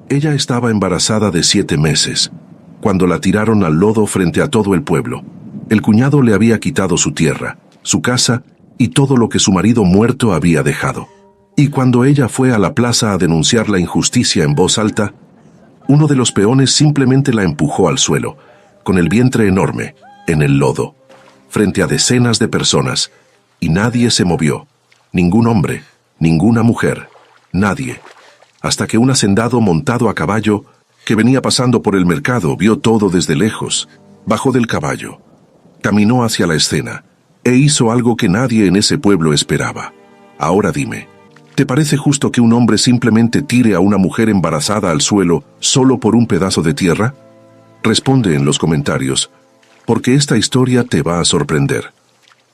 Ella estaba embarazada de 7 meses, cuando la tiraron al lodo frente a todo el pueblo. El cuñado le había quitado su tierra, su casa y todo lo que su marido muerto había dejado. Y cuando ella fue a la plaza a denunciar la injusticia en voz alta, uno de los peones simplemente la empujó al suelo, con el vientre enorme, en el lodo, frente a decenas de personas, y nadie se movió, ningún hombre, ninguna mujer, nadie, hasta que un hacendado montado a caballo, que venía pasando por el mercado, vio todo desde lejos, bajó del caballo, caminó hacia la escena, e hizo algo que nadie en ese pueblo esperaba. Ahora dime, ¿te parece justo que un hombre simplemente tire a una mujer embarazada al suelo solo por un pedazo de tierra? Responde en los comentarios, porque esta historia te va a sorprender.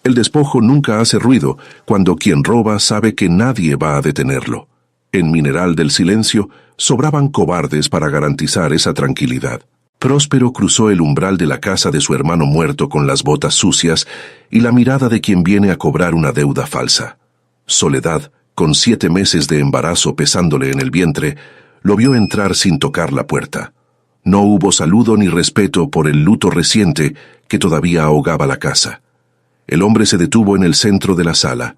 El despojo nunca hace ruido cuando quien roba sabe que nadie va a detenerlo. En Mineral del Silencio sobraban cobardes para garantizar esa tranquilidad. Próspero cruzó el umbral de la casa de su hermano muerto con las botas sucias y la mirada de quien viene a cobrar una deuda falsa. Soledad, con 7 meses de embarazo pesándole en el vientre, lo vio entrar sin tocar la puerta. No hubo saludo ni respeto por el luto reciente que todavía ahogaba la casa. El hombre se detuvo en el centro de la sala,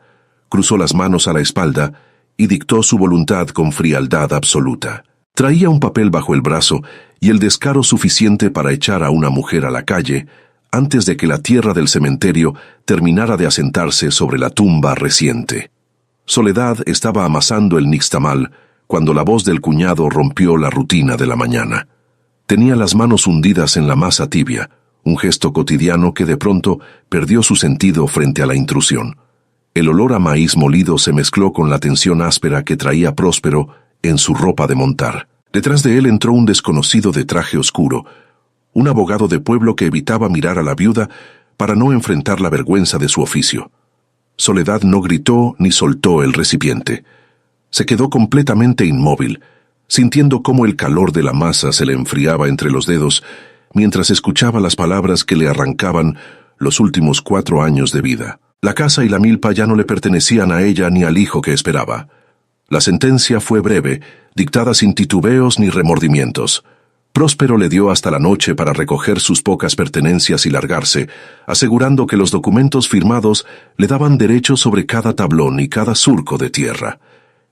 cruzó las manos a la espalda y dictó su voluntad con frialdad absoluta. Traía un papel bajo el brazo y el descaro suficiente para echar a una mujer a la calle antes de que la tierra del cementerio terminara de asentarse sobre la tumba reciente. Soledad estaba amasando el nixtamal cuando la voz del cuñado rompió la rutina de la mañana. Tenía las manos hundidas en la masa tibia, un gesto cotidiano que de pronto perdió su sentido frente a la intrusión. El olor a maíz molido se mezcló con la tensión áspera que traía Próspero en su ropa de montar. Detrás de él entró un desconocido de traje oscuro, un abogado de pueblo que evitaba mirar a la viuda para no enfrentar la vergüenza de su oficio. Soledad no gritó ni soltó el recipiente. Se quedó completamente inmóvil, sintiendo cómo el calor de la masa se le enfriaba entre los dedos mientras escuchaba las palabras que le arrancaban los últimos 4 años de vida. La casa y la milpa ya no le pertenecían a ella ni al hijo que esperaba. La sentencia fue breve, dictada sin titubeos ni remordimientos. Próspero le dio hasta la noche para recoger sus pocas pertenencias y largarse, asegurando que los documentos firmados le daban derecho sobre cada tablón y cada surco de tierra.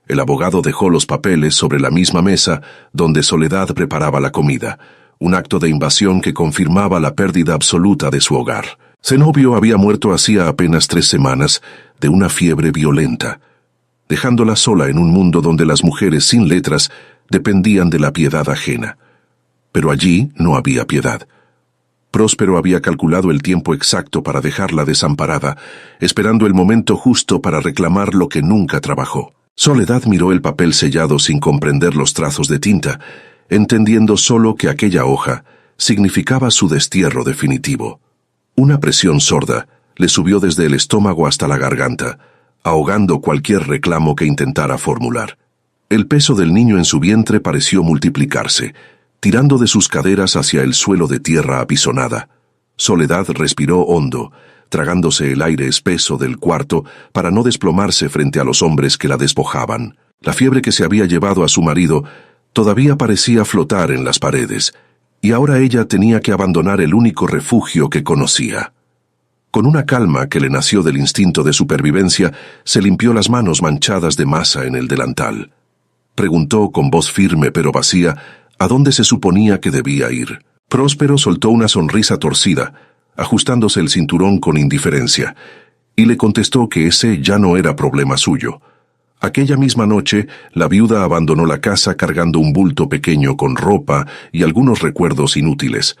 El abogado dejó los papeles sobre la misma mesa donde Soledad preparaba la comida, un acto de invasión que confirmaba la pérdida absoluta de su hogar. Zenobio había muerto hacía apenas 3 semanas de una fiebre violenta, dejándola sola en un mundo donde las mujeres sin letras dependían de la piedad ajena. Pero allí no había piedad. Próspero había calculado el tiempo exacto para dejarla desamparada, esperando el momento justo para reclamar lo que nunca trabajó. Soledad miró el papel sellado sin comprender los trazos de tinta, entendiendo solo que aquella hoja significaba su destierro definitivo. Una presión sorda le subió desde el estómago hasta la garganta, ahogando cualquier reclamo que intentara formular. El peso del niño en su vientre pareció multiplicarse, tirando de sus caderas hacia el suelo de tierra apisonada. Soledad respiró hondo, tragándose el aire espeso del cuarto para no desplomarse frente a los hombres que la despojaban. La fiebre que se había llevado a su marido todavía parecía flotar en las paredes, y ahora ella tenía que abandonar el único refugio que conocía. Con una calma que le nació del instinto de supervivencia, se limpió las manos manchadas de masa en el delantal. Preguntó con voz firme pero vacía a dónde se suponía que debía ir. Próspero soltó una sonrisa torcida, ajustándose el cinturón con indiferencia, y le contestó que ese ya no era problema suyo. Aquella misma noche, la viuda abandonó la casa cargando un bulto pequeño con ropa y algunos recuerdos inútiles.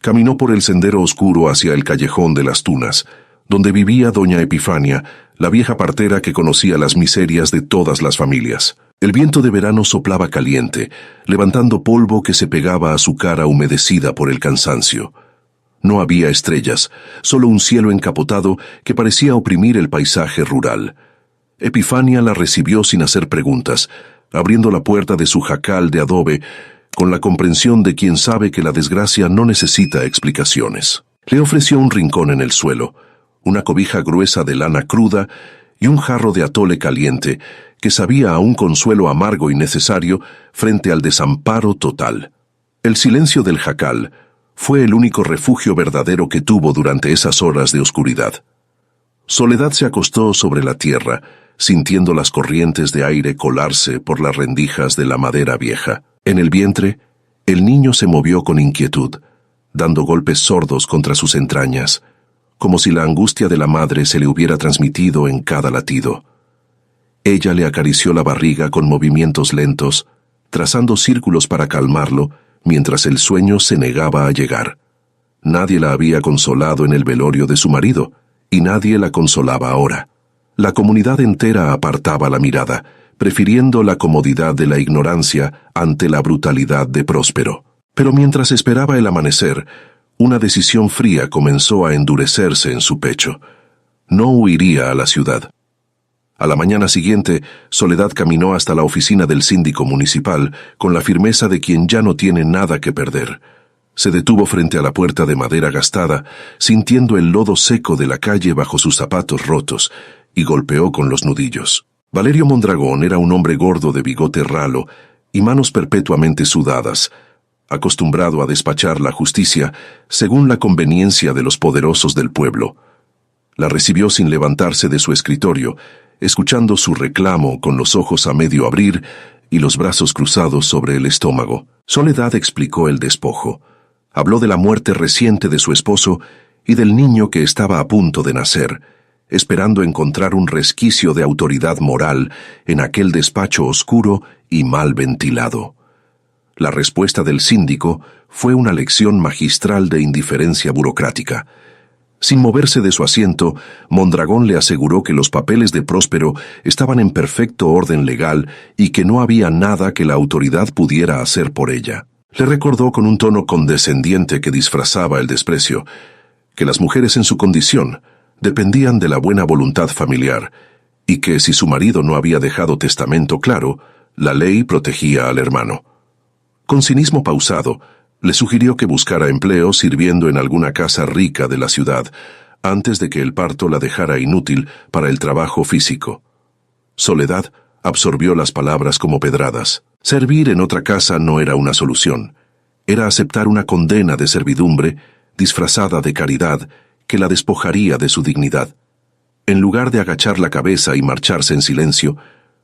Caminó por el sendero oscuro hacia el callejón de las Tunas, donde vivía doña Epifania, la vieja partera que conocía las miserias de todas las familias. El viento de verano soplaba caliente, levantando polvo que se pegaba a su cara humedecida por el cansancio. No había estrellas, solo un cielo encapotado que parecía oprimir el paisaje rural. Epifania la recibió sin hacer preguntas, abriendo la puerta de su jacal de adobe, con la comprensión de quien sabe que la desgracia no necesita explicaciones. Le ofreció un rincón en el suelo, una cobija gruesa de lana cruda y un jarro de atole caliente que sabía a un consuelo amargo y necesario frente al desamparo total. El silencio del jacal fue el único refugio verdadero que tuvo durante esas horas de oscuridad. Soledad se acostó sobre la tierra, sintiendo las corrientes de aire colarse por las rendijas de la madera vieja. En el vientre, el niño se movió con inquietud, dando golpes sordos contra sus entrañas, como si la angustia de la madre se le hubiera transmitido en cada latido. Ella le acarició la barriga con movimientos lentos, trazando círculos para calmarlo, mientras el sueño se negaba a llegar. Nadie la había consolado en el velorio de su marido, y nadie la consolaba ahora. La comunidad entera apartaba la mirada, prefiriendo la comodidad de la ignorancia ante la brutalidad de Próspero. Pero mientras esperaba el amanecer, una decisión fría comenzó a endurecerse en su pecho. No huiría a la ciudad. A la mañana siguiente, Soledad caminó hasta la oficina del síndico municipal con la firmeza de quien ya no tiene nada que perder. Se detuvo frente a la puerta de madera gastada, sintiendo el lodo seco de la calle bajo sus zapatos rotos, y golpeó con los nudillos. Valerio Mondragón era un hombre gordo de bigote ralo y manos perpetuamente sudadas, acostumbrado a despachar la justicia según la conveniencia de los poderosos del pueblo. La recibió sin levantarse de su escritorio, escuchando su reclamo con los ojos a medio abrir y los brazos cruzados sobre el estómago. Soledad explicó el despojo. Habló de la muerte reciente de su esposo y del niño que estaba a punto de nacer, esperando encontrar un resquicio de autoridad moral en aquel despacho oscuro y mal ventilado. La respuesta del síndico fue una lección magistral de indiferencia burocrática. Sin moverse de su asiento, Mondragón le aseguró que los papeles de Próspero estaban en perfecto orden legal y que no había nada que la autoridad pudiera hacer por ella. Le recordó con un tono condescendiente que disfrazaba el desprecio, que las mujeres en su condición dependían de la buena voluntad familiar y que si su marido no había dejado testamento claro, la ley protegía al hermano. Con cinismo pausado, le sugirió que buscara empleo sirviendo en alguna casa rica de la ciudad, antes de que el parto la dejara inútil para el trabajo físico. Soledad absorbió las palabras como pedradas. Servir en otra casa no era una solución. Era aceptar una condena de servidumbre, disfrazada de caridad, que la despojaría de su dignidad. En lugar de agachar la cabeza y marcharse en silencio,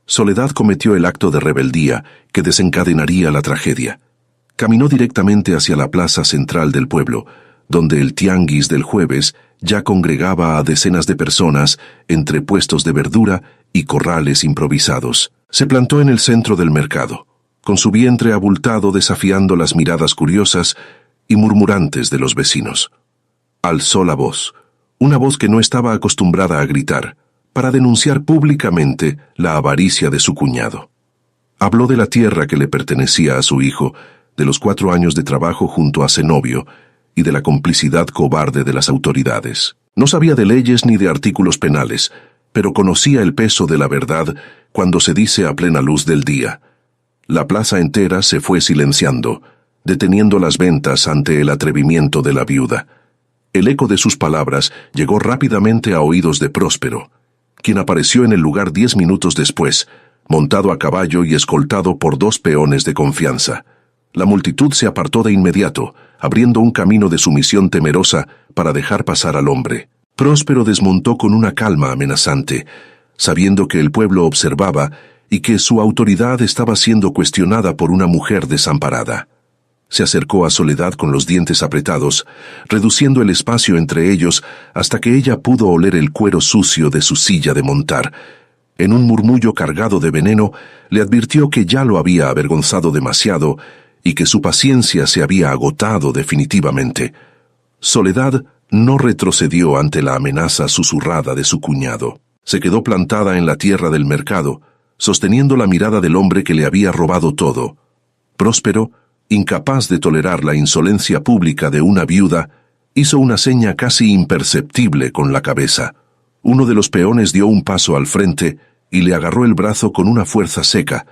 Soledad cometió el acto de rebeldía que desencadenaría la tragedia. Caminó directamente hacia la plaza central del pueblo, donde el tianguis del jueves ya congregaba a decenas de personas entre puestos de verdura y corrales improvisados. Se plantó en el centro del mercado, con su vientre abultado desafiando las miradas curiosas y murmurantes de los vecinos. Alzó la voz, una voz que no estaba acostumbrada a gritar, para denunciar públicamente la avaricia de su cuñado. Habló de la tierra que le pertenecía a su hijo, de los 4 años de trabajo junto a Zenobio y de la complicidad cobarde de las autoridades. No sabía de leyes ni de artículos penales, pero conocía el peso de la verdad cuando se dice a plena luz del día. La plaza entera se fue silenciando, deteniendo las ventas ante el atrevimiento de la viuda. El eco de sus palabras llegó rápidamente a oídos de Próspero, quien apareció en el lugar 10 minutos después, montado a caballo y escoltado por 2 peones de confianza. La multitud se apartó de inmediato, abriendo un camino de sumisión temerosa para dejar pasar al hombre. Próspero desmontó con una calma amenazante, sabiendo que el pueblo observaba y que su autoridad estaba siendo cuestionada por una mujer desamparada. Se acercó a Soledad con los dientes apretados, reduciendo el espacio entre ellos hasta que ella pudo oler el cuero sucio de su silla de montar. En un murmullo cargado de veneno, le advirtió que ya lo había avergonzado demasiado y que su paciencia se había agotado definitivamente. Soledad no retrocedió ante la amenaza susurrada de su cuñado. Se quedó plantada en la tierra del mercado, sosteniendo la mirada del hombre que le había robado todo. Próspero, incapaz de tolerar la insolencia pública de una viuda, hizo una seña casi imperceptible con la cabeza. Uno de los peones dio un paso al frente y le agarró el brazo con una fuerza seca,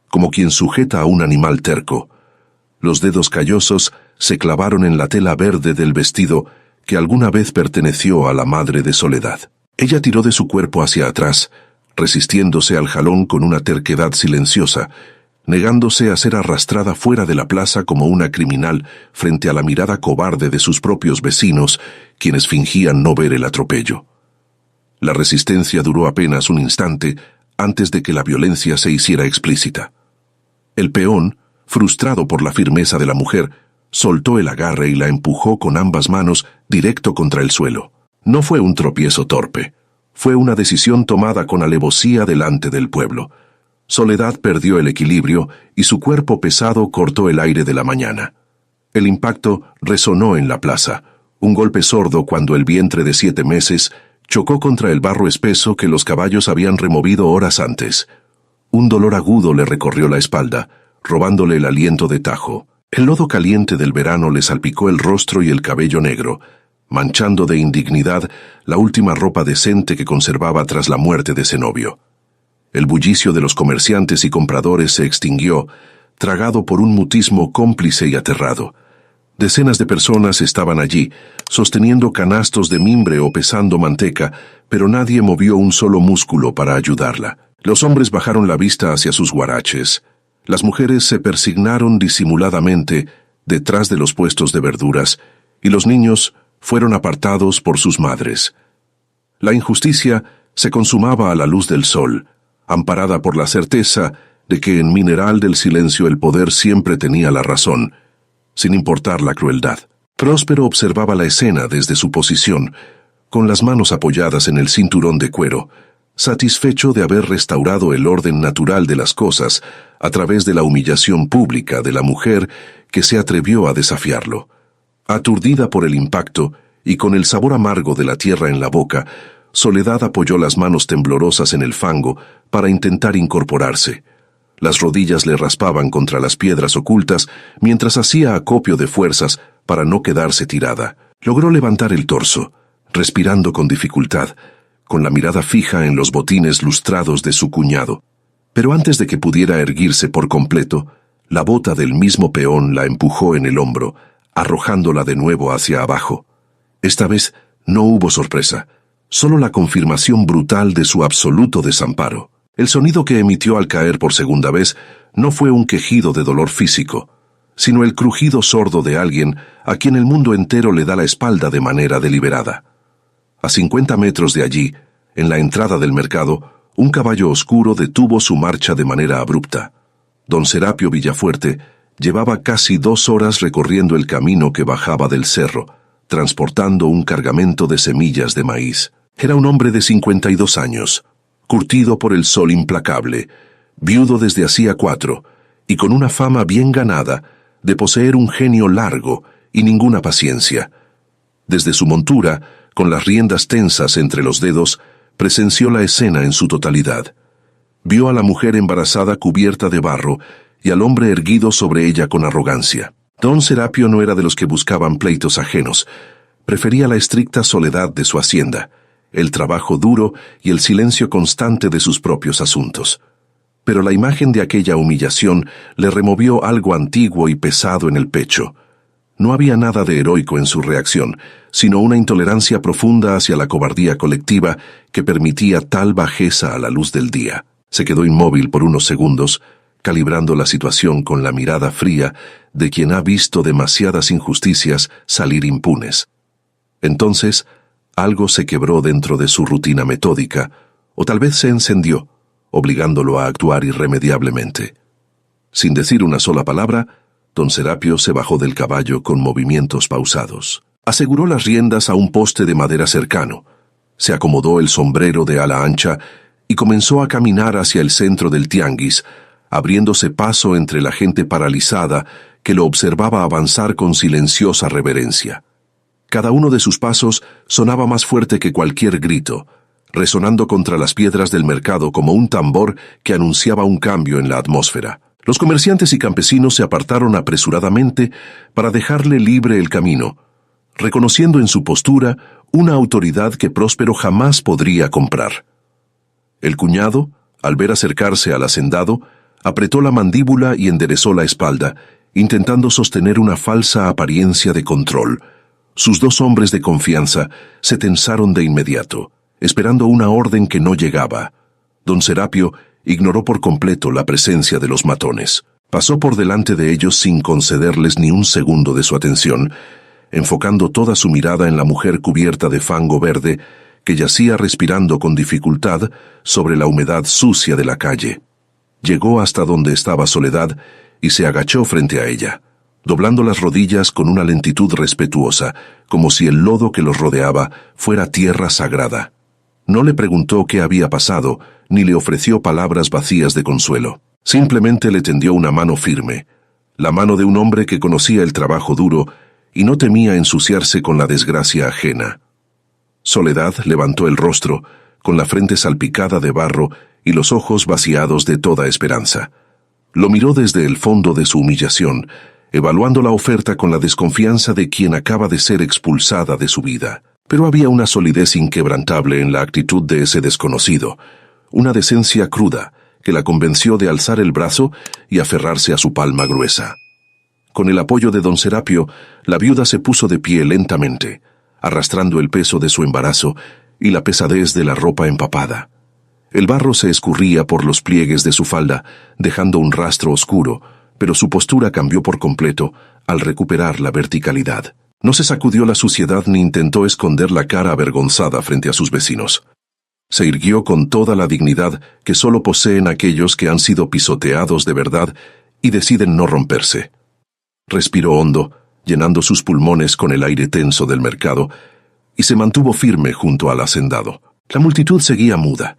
como quien sujeta a un animal terco. Los dedos callosos se clavaron en la tela verde del vestido que alguna vez perteneció a la madre de Soledad. Ella tiró de su cuerpo hacia atrás, resistiéndose al jalón con una terquedad silenciosa, negándose a ser arrastrada fuera de la plaza como una criminal frente a la mirada cobarde de sus propios vecinos, quienes fingían no ver el atropello. La resistencia duró apenas un instante antes de que la violencia se hiciera explícita. El peón, frustrado por la firmeza de la mujer, soltó el agarre y la empujó con ambas manos directo contra el suelo. No fue un tropiezo torpe, fue una decisión tomada con alevosía delante del pueblo. Soledad perdió el equilibrio y su cuerpo pesado cortó el aire de la mañana. El impacto resonó en la plaza, un golpe sordo cuando el vientre de 7 meses chocó contra el barro espeso que los caballos habían removido horas antes. Un dolor agudo le recorrió la espalda, robándole el aliento de tajo. El lodo caliente del verano le salpicó el rostro y el cabello negro, manchando de indignidad la última ropa decente que conservaba tras la muerte de Zenobio. El bullicio de los comerciantes y compradores se extinguió, tragado por un mutismo cómplice y aterrado. Decenas de personas estaban allí, sosteniendo canastos de mimbre o pesando manteca, pero nadie movió un solo músculo para ayudarla. Los hombres bajaron la vista hacia sus guaraches. Las mujeres se persignaron disimuladamente detrás de los puestos de verduras, y los niños fueron apartados por sus madres. La injusticia se consumaba a la luz del sol, amparada por la certeza de que en Mineral del Silencio el poder siempre tenía la razón, sin importar la crueldad. Próspero observaba la escena desde su posición, con las manos apoyadas en el cinturón de cuero, satisfecho de haber restaurado el orden natural de las cosas a través de la humillación pública de la mujer que se atrevió a desafiarlo. Aturdida por el impacto y con el sabor amargo de la tierra en la boca, Soledad apoyó las manos temblorosas en el fango para intentar incorporarse. Las rodillas le raspaban contra las piedras ocultas mientras hacía acopio de fuerzas para no quedarse tirada. Logró levantar el torso, respirando con dificultad, con la mirada fija en los botines lustrados de su cuñado. Pero antes de que pudiera erguirse por completo, la bota del mismo peón la empujó en el hombro, arrojándola de nuevo hacia abajo. Esta vez no hubo sorpresa, solo la confirmación brutal de su absoluto desamparo. El sonido que emitió al caer por segunda vez no fue un quejido de dolor físico, sino el crujido sordo de alguien a quien el mundo entero le da la espalda de manera deliberada. A 50 metros de allí, en la entrada del mercado, un caballo oscuro detuvo su marcha de manera abrupta. Don Serapio Villafuerte llevaba casi 2 horas recorriendo el camino que bajaba del cerro, transportando un cargamento de semillas de maíz. Era un hombre de 52 años, curtido por el sol implacable, viudo desde hacía 4, y con una fama bien ganada de poseer un genio largo y ninguna paciencia. Desde su montura, con las riendas tensas entre los dedos, presenció la escena en su totalidad. Vio a la mujer embarazada cubierta de barro y al hombre erguido sobre ella con arrogancia. Don Serapio no era de los que buscaban pleitos ajenos. Prefería la estricta soledad de su hacienda, el trabajo duro y el silencio constante de sus propios asuntos. Pero la imagen de aquella humillación le removió algo antiguo y pesado en el pecho. No había nada de heroico en su reacción, sino una intolerancia profunda hacia la cobardía colectiva que permitía tal bajeza a la luz del día. Se quedó inmóvil por unos segundos, calibrando la situación con la mirada fría de quien ha visto demasiadas injusticias salir impunes. Entonces, algo se quebró dentro de su rutina metódica, o tal vez se encendió, obligándolo a actuar irremediablemente. Sin decir una sola palabra, don Serapio se bajó del caballo con movimientos pausados. Aseguró las riendas a un poste de madera cercano, se acomodó el sombrero de ala ancha y comenzó a caminar hacia el centro del tianguis, abriéndose paso entre la gente paralizada que lo observaba avanzar con silenciosa reverencia. Cada uno de sus pasos sonaba más fuerte que cualquier grito, resonando contra las piedras del mercado como un tambor que anunciaba un cambio en la atmósfera. Los comerciantes y campesinos se apartaron apresuradamente para dejarle libre el camino, reconociendo en su postura una autoridad que Próspero jamás podría comprar. El cuñado, al ver acercarse al hacendado, apretó la mandíbula y enderezó la espalda, intentando sostener una falsa apariencia de control. Sus 2 hombres de confianza se tensaron de inmediato, esperando una orden que no llegaba. Don Serapio ignoró por completo la presencia de los matones. Pasó por delante de ellos sin concederles ni un segundo de su atención, enfocando toda su mirada en la mujer cubierta de fango verde que yacía respirando con dificultad sobre la humedad sucia de la calle. Llegó hasta donde estaba Soledad y se agachó frente a ella, doblando las rodillas con una lentitud respetuosa, como si el lodo que los rodeaba fuera tierra sagrada. No le preguntó qué había pasado, ni le ofreció palabras vacías de consuelo. Simplemente le tendió una mano firme, la mano de un hombre que conocía el trabajo duro y no temía ensuciarse con la desgracia ajena. Soledad levantó el rostro, con la frente salpicada de barro y los ojos vaciados de toda esperanza. Lo miró desde el fondo de su humillación, evaluando la oferta con la desconfianza de quien acaba de ser expulsada de su vida. Pero había una solidez inquebrantable en la actitud de ese desconocido, una decencia cruda que la convenció de alzar el brazo y aferrarse a su palma gruesa. Con el apoyo de don Serapio, la viuda se puso de pie lentamente, arrastrando el peso de su embarazo y la pesadez de la ropa empapada. El barro se escurría por los pliegues de su falda, dejando un rastro oscuro, pero su postura cambió por completo al recuperar la verticalidad. No se sacudió la suciedad ni intentó esconder la cara avergonzada frente a sus vecinos. Se irguió con toda la dignidad que solo poseen aquellos que han sido pisoteados de verdad y deciden no romperse. Respiró hondo, llenando sus pulmones con el aire tenso del mercado, y se mantuvo firme junto al hacendado. La multitud seguía muda,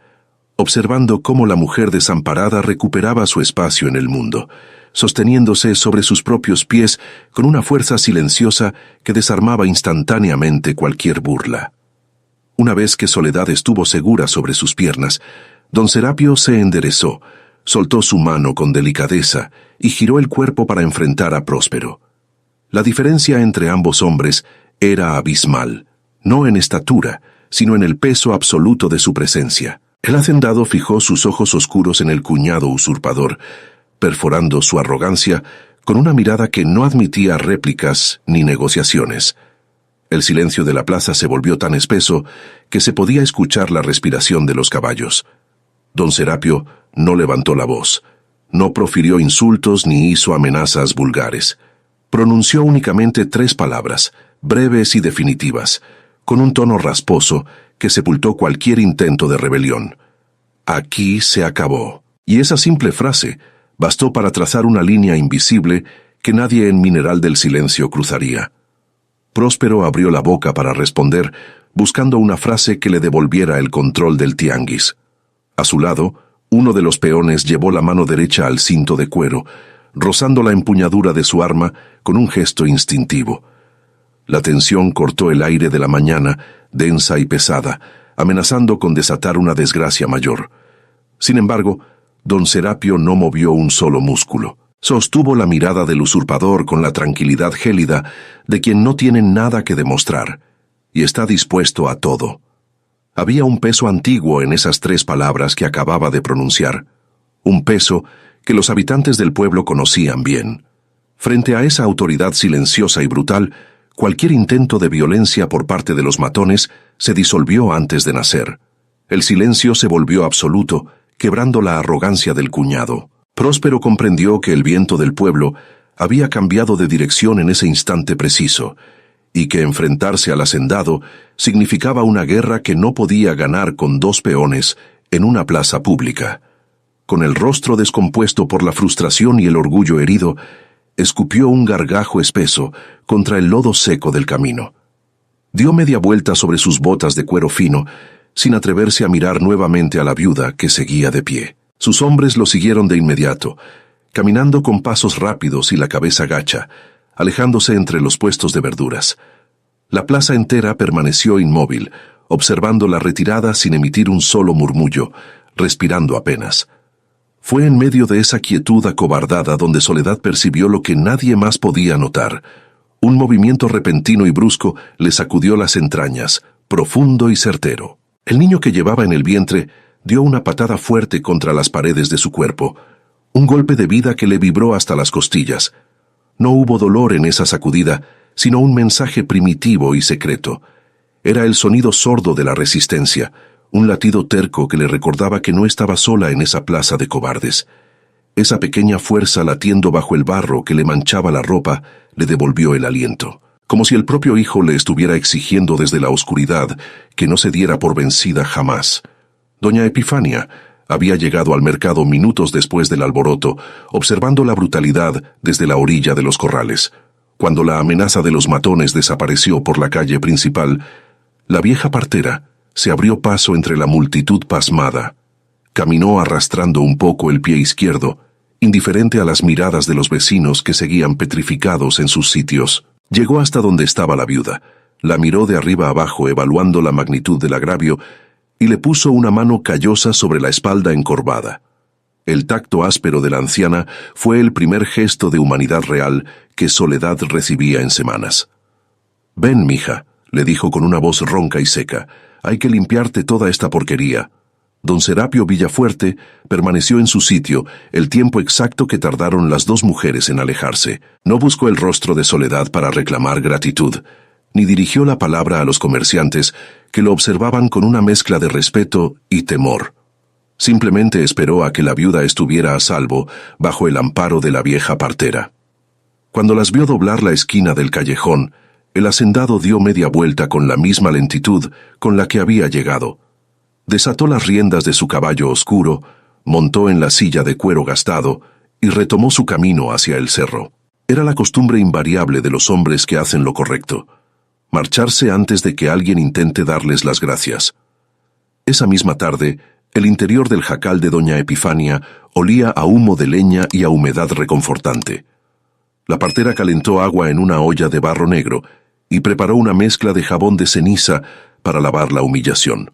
observando cómo la mujer desamparada recuperaba su espacio en el mundo, sosteniéndose sobre sus propios pies con una fuerza silenciosa que desarmaba instantáneamente cualquier burla. Una vez que Soledad estuvo segura sobre sus piernas, don Serapio se enderezó, soltó su mano con delicadeza y giró el cuerpo para enfrentar a Próspero. La diferencia entre ambos hombres era abismal, no en estatura, sino en el peso absoluto de su presencia. El hacendado fijó sus ojos oscuros en el cuñado usurpador, perforando su arrogancia con una mirada que no admitía réplicas ni negociaciones. El silencio de la plaza se volvió tan espeso que se podía escuchar la respiración de los caballos. Don Serapio no levantó la voz, no profirió insultos ni hizo amenazas vulgares. Pronunció únicamente 3 palabras, breves y definitivas, con un tono rasposo que sepultó cualquier intento de rebelión. Aquí se acabó. Y esa simple frase bastó para trazar una línea invisible que nadie en Mineral del Silencio cruzaría. Próspero abrió la boca para responder, buscando una frase que le devolviera el control del tianguis. A su lado, uno de los peones llevó la mano derecha al cinto de cuero, rozando la empuñadura de su arma con un gesto instintivo. La tensión cortó el aire de la mañana, densa y pesada, amenazando con desatar una desgracia mayor. Sin embargo, don Serapio no movió un solo músculo. Sostuvo la mirada del usurpador con la tranquilidad gélida de quien no tiene nada que demostrar, y está dispuesto a todo. Había un peso antiguo en esas 3 palabras que acababa de pronunciar, un peso que los habitantes del pueblo conocían bien. Frente a esa autoridad silenciosa y brutal, cualquier intento de violencia por parte de los matones se disolvió antes de nacer. El silencio se volvió absoluto, quebrando la arrogancia del cuñado. Próspero comprendió que el viento del pueblo había cambiado de dirección en ese instante preciso, y que enfrentarse al hacendado significaba una guerra que no podía ganar con 2 peones en una plaza pública. Con el rostro descompuesto por la frustración y el orgullo herido, escupió un gargajo espeso contra el lodo seco del camino. Dio media vuelta sobre sus botas de cuero fino, sin atreverse a mirar nuevamente a la viuda que seguía de pie. Sus hombres lo siguieron de inmediato, caminando con pasos rápidos y la cabeza gacha, alejándose entre los puestos de verduras. La plaza entera permaneció inmóvil, observando la retirada sin emitir un solo murmullo, respirando apenas. Fue en medio de esa quietud acobardada donde Soledad percibió lo que nadie más podía notar. Un movimiento repentino y brusco le sacudió las entrañas, profundo y certero. El niño que llevaba en el vientre dio una patada fuerte contra las paredes de su cuerpo, un golpe de vida que le vibró hasta las costillas. No hubo dolor en esa sacudida, sino un mensaje primitivo y secreto. Era el sonido sordo de la resistencia, un latido terco que le recordaba que no estaba sola en esa plaza de cobardes. Esa pequeña fuerza latiendo bajo el barro que le manchaba la ropa le devolvió el aliento, como si el propio hijo le estuviera exigiendo desde la oscuridad que no se diera por vencida jamás. Doña Epifania había llegado al mercado minutos después del alboroto, observando la brutalidad desde la orilla de los corrales. Cuando la amenaza de los matones desapareció por la calle principal, la vieja partera se abrió paso entre la multitud pasmada. Caminó arrastrando un poco el pie izquierdo, indiferente a las miradas de los vecinos que seguían petrificados en sus sitios. Llegó hasta donde estaba la viuda, la miró de arriba abajo evaluando la magnitud del agravio y le puso una mano callosa sobre la espalda encorvada. El tacto áspero de la anciana fue el primer gesto de humanidad real que Soledad recibía en semanas. «Ven, mija», le dijo con una voz ronca y seca, «hay que limpiarte toda esta porquería». Don Serapio Villafuerte permaneció en su sitio el tiempo exacto que tardaron las dos mujeres en alejarse. No buscó el rostro de Soledad para reclamar gratitud, ni dirigió la palabra a los comerciantes que lo observaban con una mezcla de respeto y temor. Simplemente esperó a que la viuda estuviera a salvo bajo el amparo de la vieja partera. Cuando las vio doblar la esquina del callejón, el hacendado dio media vuelta con la misma lentitud con la que había llegado. Desató las riendas de su caballo oscuro, montó en la silla de cuero gastado y retomó su camino hacia el cerro. Era la costumbre invariable de los hombres que hacen lo correcto: marcharse antes de que alguien intente darles las gracias. Esa misma tarde, el interior del jacal de doña Epifania olía a humo de leña y a humedad reconfortante. La partera calentó agua en una olla de barro negro y preparó una mezcla de jabón de ceniza para lavar la humillación.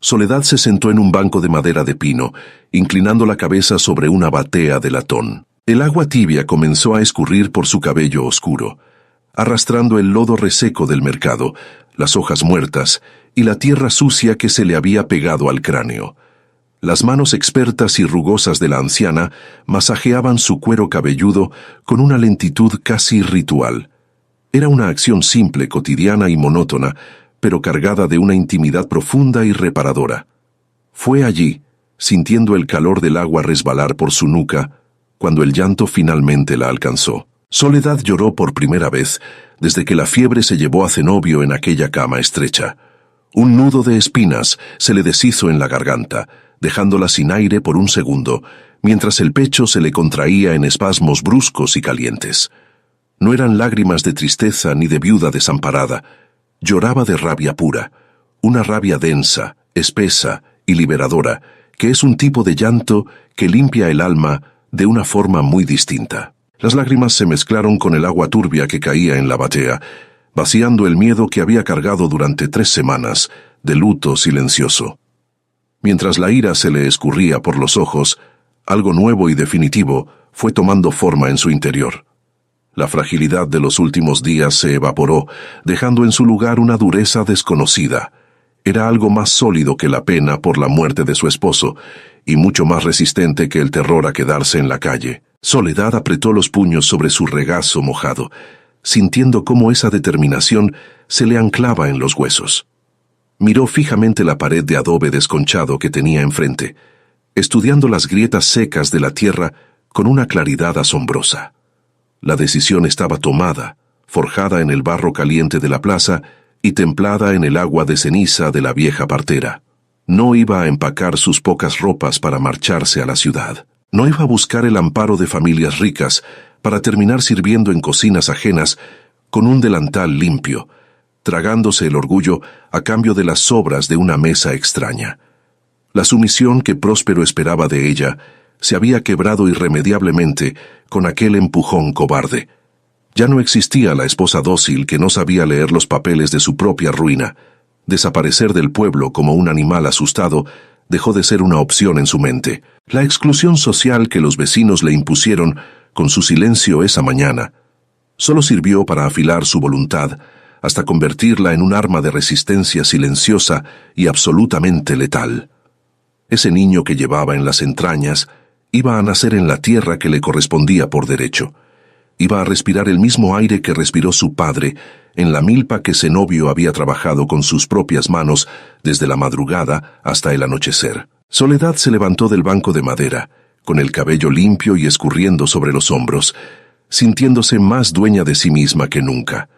Soledad se sentó en un banco de madera de pino, inclinando la cabeza sobre una batea de latón. El agua tibia comenzó a escurrir por su cabello oscuro, arrastrando el lodo reseco del mercado, las hojas muertas y la tierra sucia que se le había pegado al cráneo. Las manos expertas y rugosas de la anciana masajeaban su cuero cabelludo con una lentitud casi ritual. Era una acción simple, cotidiana y monótona, pero cargada de una intimidad profunda y reparadora. Fue allí, sintiendo el calor del agua resbalar por su nuca, cuando el llanto finalmente la alcanzó. Soledad lloró por primera vez desde que la fiebre se llevó a Zenobio en aquella cama estrecha. Un nudo de espinas se le deshizo en la garganta, dejándola sin aire por un segundo, mientras el pecho se le contraía en espasmos bruscos y calientes. No eran lágrimas de tristeza ni de viuda desamparada. Lloraba de rabia pura, una rabia densa, espesa y liberadora, que es un tipo de llanto que limpia el alma de una forma muy distinta. Las lágrimas se mezclaron con el agua turbia que caía en la batea, vaciando el miedo que había cargado durante 3 semanas, de luto silencioso. Mientras la ira se le escurría por los ojos, algo nuevo y definitivo fue tomando forma en su interior. La fragilidad de los últimos días se evaporó, dejando en su lugar una dureza desconocida. Era algo más sólido que la pena por la muerte de su esposo, y mucho más resistente que el terror a quedarse en la calle. Soledad apretó los puños sobre su regazo mojado, sintiendo cómo esa determinación se le anclaba en los huesos. Miró fijamente la pared de adobe desconchado que tenía enfrente, estudiando las grietas secas de la tierra con una claridad asombrosa. La decisión estaba tomada, forjada en el barro caliente de la plaza y templada en el agua de ceniza de la vieja partera. No iba a empacar sus pocas ropas para marcharse a la ciudad. No iba a buscar el amparo de familias ricas para terminar sirviendo en cocinas ajenas con un delantal limpio, tragándose el orgullo a cambio de las sobras de una mesa extraña. La sumisión que Próspero esperaba de ella se había quebrado irremediablemente con aquel empujón cobarde. Ya no existía la esposa dócil que no sabía leer los papeles de su propia ruina. Desaparecer del pueblo como un animal asustado dejó de ser una opción en su mente. La exclusión social que los vecinos le impusieron con su silencio esa mañana solo sirvió para afilar su voluntad hasta convertirla en un arma de resistencia silenciosa y absolutamente letal. Ese niño que llevaba en las entrañas iba a nacer en la tierra que le correspondía por derecho. Iba a respirar el mismo aire que respiró su padre en la milpa que Zenobio había trabajado con sus propias manos desde la madrugada hasta el anochecer. Soledad se levantó del banco de madera, con el cabello limpio y escurriendo sobre los hombros, sintiéndose más dueña de sí misma que nunca.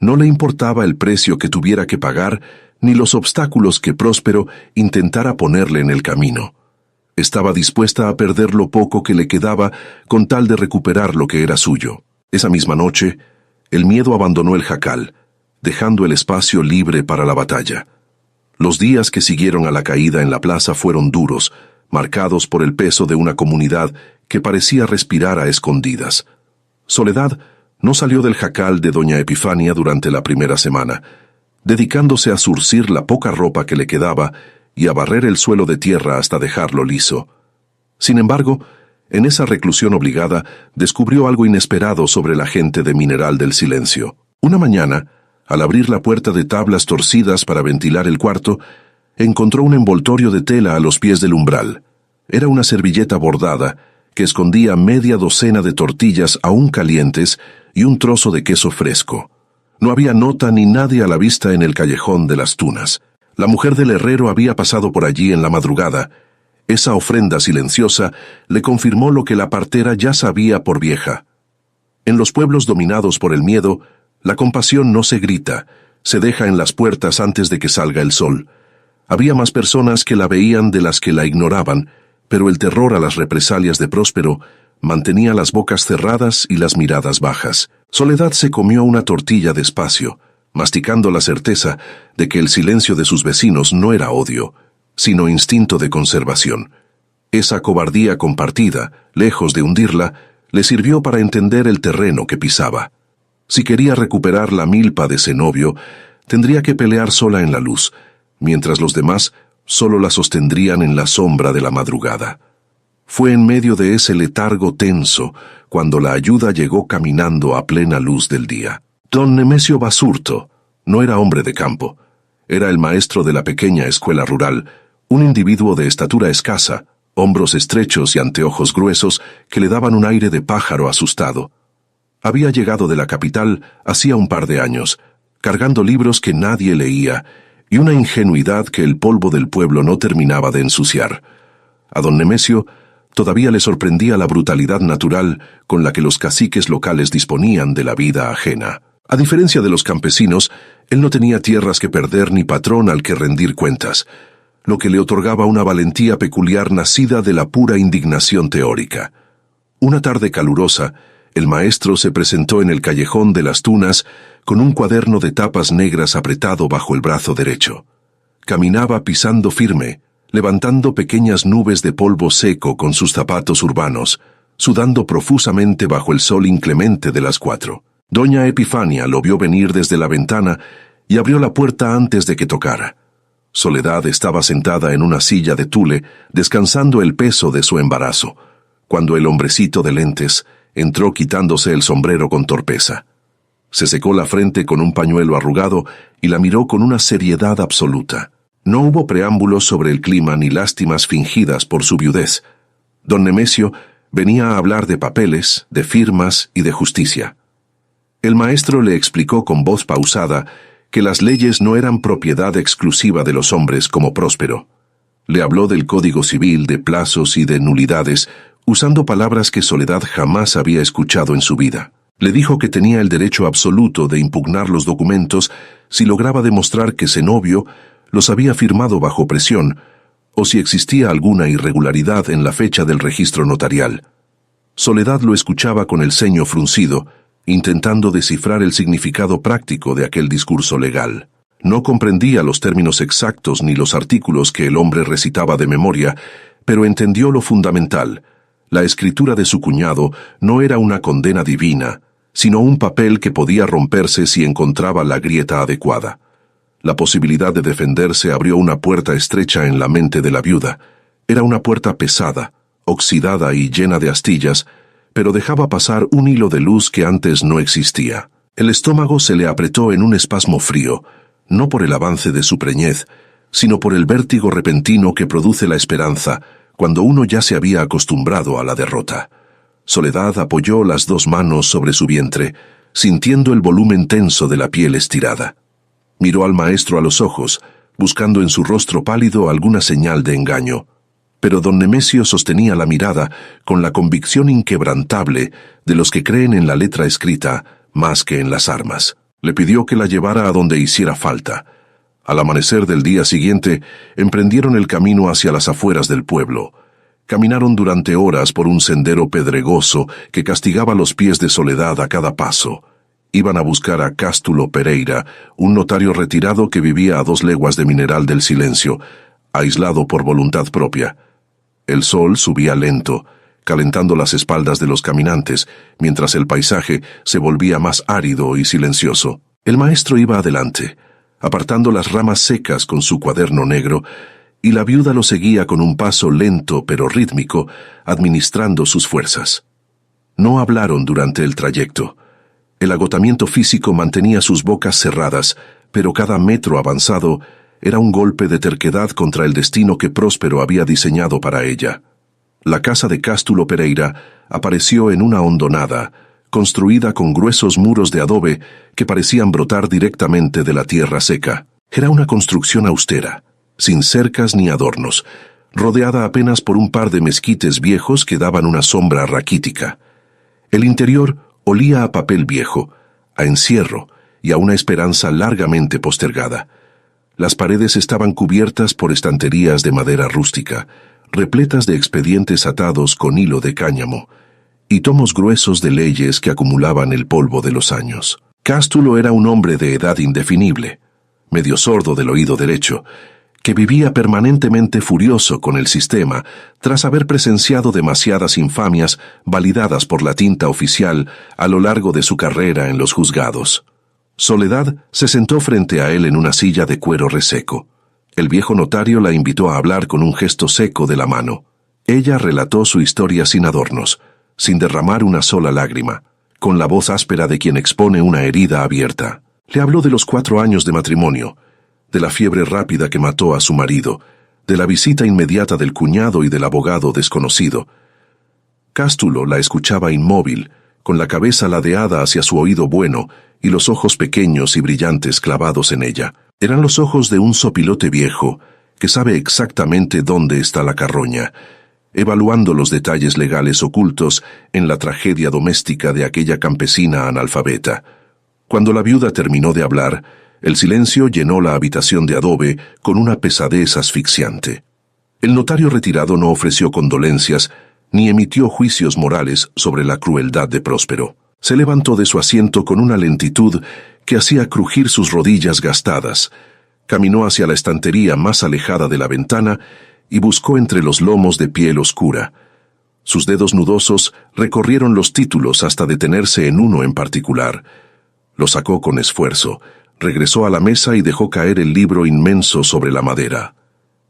No le importaba el precio que tuviera que pagar, ni los obstáculos que Próspero intentara ponerle en el camino. Estaba dispuesta a perder lo poco que le quedaba con tal de recuperar lo que era suyo. Esa misma noche, el miedo abandonó el jacal, dejando el espacio libre para la batalla. Los días que siguieron a la caída en la plaza fueron duros, marcados por el peso de una comunidad que parecía respirar a escondidas. Soledad no salió del jacal de doña Epifania durante la primera semana, dedicándose a zurcir la poca ropa que le quedaba y a barrer el suelo de tierra hasta dejarlo liso. Sin embargo, en esa reclusión obligada, descubrió algo inesperado sobre la gente de Mineral del Silencio. Una mañana, al abrir la puerta de tablas torcidas para ventilar el cuarto, encontró un envoltorio de tela a los pies del umbral. Era una servilleta bordada que escondía media docena de tortillas aún calientes y un trozo de queso fresco. No había nota ni nadie a la vista en el callejón de las Tunas. La mujer del herrero había pasado por allí en la madrugada. Esa ofrenda silenciosa le confirmó lo que la partera ya sabía por vieja. En los pueblos dominados por el miedo, la compasión no se grita, se deja en las puertas antes de que salga el sol. Había más personas que la veían de las que la ignoraban, pero el terror a las represalias de Próspero mantenía las bocas cerradas y las miradas bajas. Soledad se comió una tortilla despacio, masticando la certeza de que el silencio de sus vecinos no era odio, sino instinto de conservación. Esa cobardía compartida, lejos de hundirla, le sirvió para entender el terreno que pisaba. Si quería recuperar la milpa de Zenobio, tendría que pelear sola en la luz, mientras los demás solo la sostendrían en la sombra de la madrugada. Fue en medio de ese letargo tenso cuando la ayuda llegó caminando a plena luz del día. Don Nemesio Basurto no era hombre de campo. Era el maestro de la pequeña escuela rural, un individuo de estatura escasa, hombros estrechos y anteojos gruesos que le daban un aire de pájaro asustado. Había llegado de la capital hacía un par de años, cargando libros que nadie leía y una ingenuidad que el polvo del pueblo no terminaba de ensuciar. A don Nemesio todavía le sorprendía la brutalidad natural con la que los caciques locales disponían de la vida ajena. A diferencia de los campesinos, él no tenía tierras que perder ni patrón al que rendir cuentas, lo que le otorgaba una valentía peculiar nacida de la pura indignación teórica. Una tarde calurosa, el maestro se presentó en el callejón de las Tunas con un cuaderno de tapas negras apretado bajo el brazo derecho. Caminaba pisando firme, levantando pequeñas nubes de polvo seco con sus zapatos urbanos, sudando profusamente bajo el sol inclemente de las 4. Doña Epifania lo vio venir desde la ventana y abrió la puerta antes de que tocara. Soledad estaba sentada en una silla de tule, descansando el peso de su embarazo, cuando el hombrecito de lentes entró quitándose el sombrero con torpeza. Se secó la frente con un pañuelo arrugado y la miró con una seriedad absoluta. No hubo preámbulos sobre el clima ni lástimas fingidas por su viudez. Don Nemesio venía a hablar de papeles, de firmas y de justicia. El maestro le explicó con voz pausada que las leyes no eran propiedad exclusiva de los hombres como Próspero. Le habló del Código Civil, de plazos y de nulidades, usando palabras que Soledad jamás había escuchado en su vida. Le dijo que tenía el derecho absoluto de impugnar los documentos si lograba demostrar que Zenobio los había firmado bajo presión, o si existía alguna irregularidad en la fecha del registro notarial. Soledad lo escuchaba con el ceño fruncido, intentando descifrar el significado práctico de aquel discurso legal. No comprendía los términos exactos ni los artículos que el hombre recitaba de memoria, pero entendió lo fundamental. La escritura de su cuñado no era una condena divina, sino un papel que podía romperse si encontraba la grieta adecuada. La posibilidad de defenderse abrió una puerta estrecha en la mente de la viuda. Era una puerta pesada, oxidada y llena de astillas, pero dejaba pasar un hilo de luz que antes no existía. El estómago se le apretó en un espasmo frío, no por el avance de su preñez, sino por el vértigo repentino que produce la esperanza cuando uno ya se había acostumbrado a la derrota. Soledad apoyó las dos manos sobre su vientre, sintiendo el volumen tenso de la piel estirada. Miró al maestro a los ojos, buscando en su rostro pálido alguna señal de engaño. Pero don Nemesio sostenía la mirada con la convicción inquebrantable de los que creen en la letra escrita más que en las armas. Le pidió que la llevara a donde hiciera falta. Al amanecer del día siguiente, emprendieron el camino hacia las afueras del pueblo. Caminaron durante horas por un sendero pedregoso que castigaba los pies de Soledad a cada paso. Iban a buscar a Cástulo Pereira, un notario retirado que vivía a 2 leguas de Mineral del Silencio, aislado por voluntad propia. El sol subía lento, calentando las espaldas de los caminantes, mientras el paisaje se volvía más árido y silencioso. El maestro iba adelante, apartando las ramas secas con su cuaderno negro, y la viuda lo seguía con un paso lento pero rítmico, administrando sus fuerzas. No hablaron durante el trayecto. El agotamiento físico mantenía sus bocas cerradas, pero cada metro avanzado era un golpe de terquedad contra el destino que Próspero había diseñado para ella. La casa de Cástulo Pereira apareció en una hondonada, construida con gruesos muros de adobe que parecían brotar directamente de la tierra seca. Era una construcción austera, sin cercas ni adornos, rodeada apenas por un par de mezquites viejos que daban una sombra raquítica. El interior olía a papel viejo, a encierro y a una esperanza largamente postergada. Las paredes estaban cubiertas por estanterías de madera rústica, repletas de expedientes atados con hilo de cáñamo, y tomos gruesos de leyes que acumulaban el polvo de los años. Cástulo era un hombre de edad indefinible, medio sordo del oído derecho, que vivía permanentemente furioso con el sistema tras haber presenciado demasiadas infamias validadas por la tinta oficial a lo largo de su carrera en los juzgados. Soledad se sentó frente a él en una silla de cuero reseco. El viejo notario la invitó a hablar con un gesto seco de la mano. Ella relató su historia sin adornos, sin derramar una sola lágrima, con la voz áspera de quien expone una herida abierta. Le habló de los 4 años de matrimonio, de la fiebre rápida que mató a su marido, de la visita inmediata del cuñado y del abogado desconocido. Cástulo la escuchaba inmóvil, con la cabeza ladeada hacia su oído bueno y los ojos pequeños y brillantes clavados en ella. Eran los ojos de un sopilote viejo que sabe exactamente dónde está la carroña, evaluando los detalles legales ocultos en la tragedia doméstica de aquella campesina analfabeta. Cuando la viuda terminó de hablar, el silencio llenó la habitación de adobe con una pesadez asfixiante. El notario retirado no ofreció condolencias ni emitió juicios morales sobre la crueldad de Próspero. Se levantó de su asiento con una lentitud que hacía crujir sus rodillas gastadas, caminó hacia la estantería más alejada de la ventana y buscó entre los lomos de piel oscura. Sus dedos nudosos recorrieron los títulos hasta detenerse en uno en particular. Lo sacó con esfuerzo, regresó a la mesa y dejó caer el libro inmenso sobre la madera.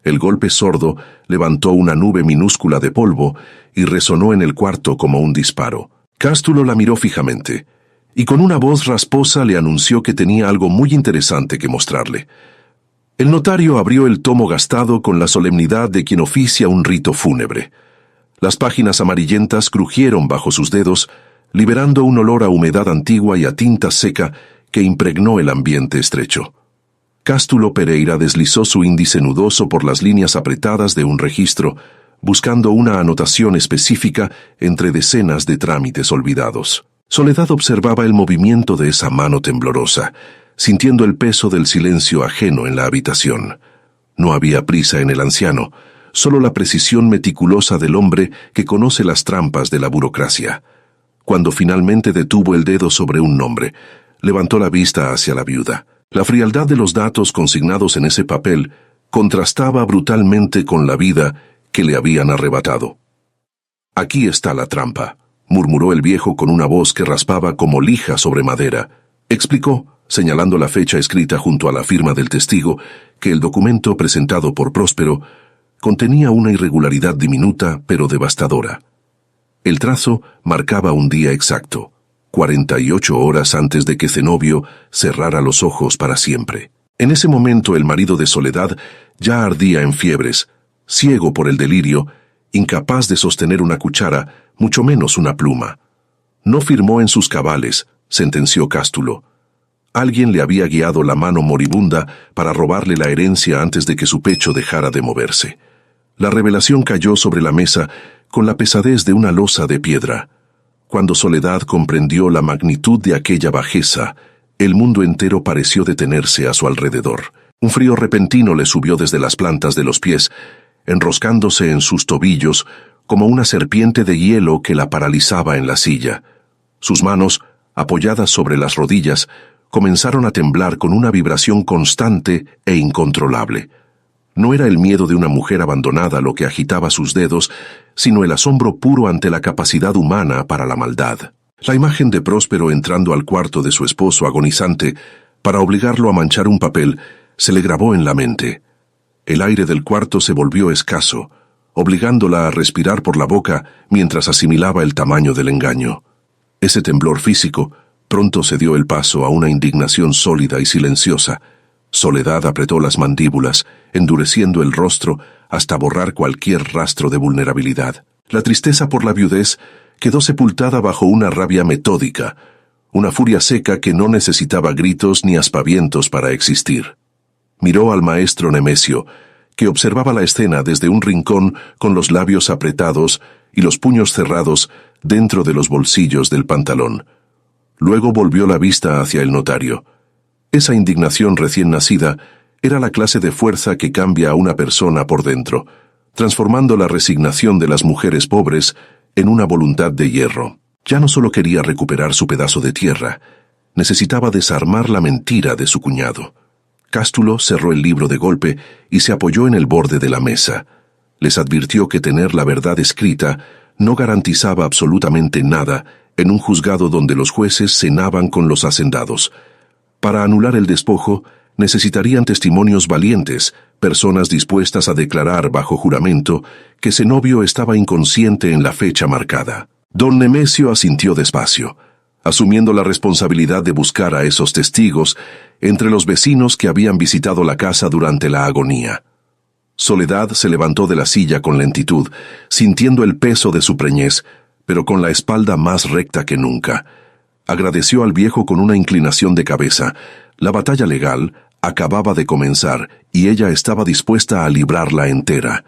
El golpe sordo levantó una nube minúscula de polvo y resonó en el cuarto como un disparo. Cástulo la miró fijamente, y con una voz rasposa le anunció que tenía algo muy interesante que mostrarle. El notario abrió el tomo gastado con la solemnidad de quien oficia un rito fúnebre. Las páginas amarillentas crujieron bajo sus dedos, liberando un olor a humedad antigua y a tinta seca que impregnó el ambiente estrecho. Cástulo Pereira deslizó su índice nudoso por las líneas apretadas de un registro, buscando una anotación específica entre decenas de trámites olvidados. Soledad observaba el movimiento de esa mano temblorosa, sintiendo el peso del silencio ajeno en la habitación. No había prisa en el anciano, solo la precisión meticulosa del hombre que conoce las trampas de la burocracia. Cuando finalmente detuvo el dedo sobre un nombre, levantó la vista hacia la viuda. La frialdad de los datos consignados en ese papel contrastaba brutalmente con la vida que le habían arrebatado. «Aquí está la trampa», murmuró el viejo con una voz que raspaba como lija sobre madera. Explicó, señalando la fecha escrita junto a la firma del testigo, que el documento presentado por Próspero contenía una irregularidad diminuta pero devastadora. El trazo marcaba un día exacto, 48 horas antes de que Zenobio cerrara los ojos para siempre. En ese momento el marido de Soledad ya ardía en fiebres, ciego por el delirio, incapaz de sostener una cuchara, mucho menos una pluma. No firmó en sus cabales, sentenció Cástulo. Alguien le había guiado la mano moribunda para robarle la herencia antes de que su pecho dejara de moverse. La revelación cayó sobre la mesa con la pesadez de una losa de piedra. Cuando Soledad comprendió la magnitud de aquella bajeza, el mundo entero pareció detenerse a su alrededor. Un frío repentino le subió desde las plantas de los pies, enroscándose en sus tobillos como una serpiente de hielo que la paralizaba en la silla. Sus manos, apoyadas sobre las rodillas, comenzaron a temblar con una vibración constante e incontrolable. No era el miedo de una mujer abandonada lo que agitaba sus dedos, sino el asombro puro ante la capacidad humana para la maldad. La imagen de Próspero entrando al cuarto de su esposo agonizante para obligarlo a manchar un papel se le grabó en la mente. El aire del cuarto se volvió escaso, obligándola a respirar por la boca mientras asimilaba el tamaño del engaño. Ese temblor físico pronto cedió el paso a una indignación sólida y silenciosa. Soledad apretó las mandíbulas, endureciendo el rostro hasta borrar cualquier rastro de vulnerabilidad. La tristeza por la viudez quedó sepultada bajo una rabia metódica, una furia seca que no necesitaba gritos ni aspavientos para existir. Miró al maestro Nemesio, que observaba la escena desde un rincón con los labios apretados y los puños cerrados dentro de los bolsillos del pantalón. Luego volvió la vista hacia el notario. Esa indignación recién nacida era la clase de fuerza que cambia a una persona por dentro, transformando la resignación de las mujeres pobres en una voluntad de hierro. Ya no solo quería recuperar su pedazo de tierra, necesitaba desarmar la mentira de su cuñado. Cástulo cerró el libro de golpe y se apoyó en el borde de la mesa. Les advirtió que tener la verdad escrita no garantizaba absolutamente nada en un juzgado donde los jueces cenaban con los hacendados. Para anular el despojo, necesitarían testimonios valientes, personas dispuestas a declarar bajo juramento que Zenobio estaba inconsciente en la fecha marcada. Don Nemesio asintió despacio, asumiendo la responsabilidad de buscar a esos testigos entre los vecinos que habían visitado la casa durante la agonía. Soledad se levantó de la silla con lentitud, sintiendo el peso de su preñez, pero con la espalda más recta que nunca. Agradeció al viejo con una inclinación de cabeza. La batalla legal acababa de comenzar y ella estaba dispuesta a librarla entera.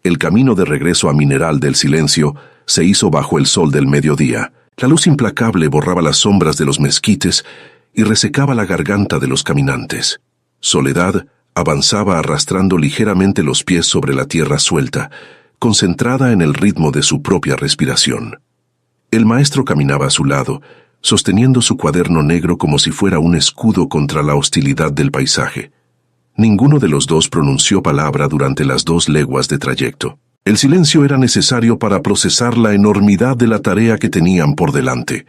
El camino de regreso a Mineral del Silencio se hizo bajo el sol del mediodía. La luz implacable borraba las sombras de los mezquites y resecaba la garganta de los caminantes. Soledad avanzaba arrastrando ligeramente los pies sobre la tierra suelta, concentrada en el ritmo de su propia respiración. El maestro caminaba a su lado, sosteniendo su cuaderno negro como si fuera un escudo contra la hostilidad del paisaje. Ninguno de los dos pronunció palabra durante las 2 leguas de trayecto. El silencio era necesario para procesar la enormidad de la tarea que tenían por delante.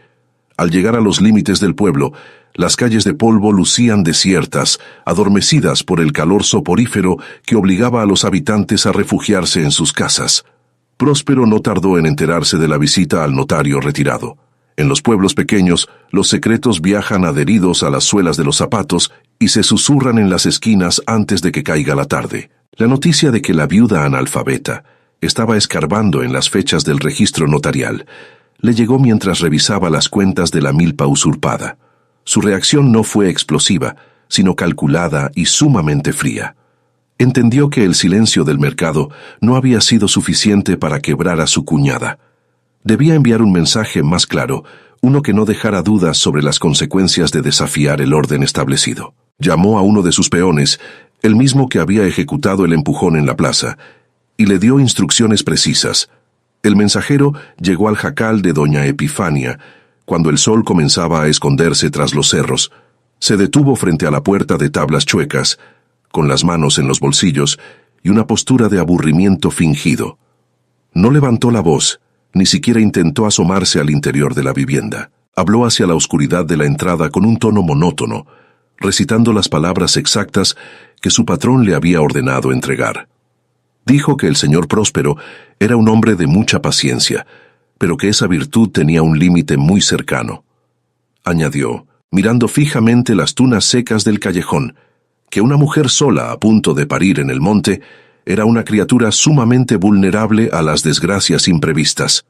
Al llegar a los límites del pueblo, las calles de polvo lucían desiertas, adormecidas por el calor soporífero que obligaba a los habitantes a refugiarse en sus casas. Próspero no tardó en enterarse de la visita al notario retirado. En los pueblos pequeños, los secretos viajan adheridos a las suelas de los zapatos y se susurran en las esquinas antes de que caiga la tarde. La noticia de que la viuda analfabeta estaba escarbando en las fechas del registro notarial le llegó mientras revisaba las cuentas de la milpa usurpada. Su reacción no fue explosiva, sino calculada y sumamente fría. Entendió que el silencio del mercado no había sido suficiente para quebrar a su cuñada. Debía enviar un mensaje más claro, uno que no dejara dudas sobre las consecuencias de desafiar el orden establecido. Llamó a uno de sus peones, el mismo que había ejecutado el empujón en la plaza, y le dio instrucciones precisas. El mensajero llegó al jacal de doña Epifania, cuando el sol comenzaba a esconderse tras los cerros. Se detuvo frente a la puerta de tablas chuecas, con las manos en los bolsillos y una postura de aburrimiento fingido. No levantó la voz, ni siquiera intentó asomarse al interior de la vivienda. Habló hacia la oscuridad de la entrada con un tono monótono, recitando las palabras exactas que su patrón le había ordenado entregar. Dijo que el señor Próspero era un hombre de mucha paciencia, pero que esa virtud tenía un límite muy cercano. Añadió, mirando fijamente las tunas secas del callejón, que una mujer sola a punto de parir en el monte era una criatura sumamente vulnerable a las desgracias imprevistas.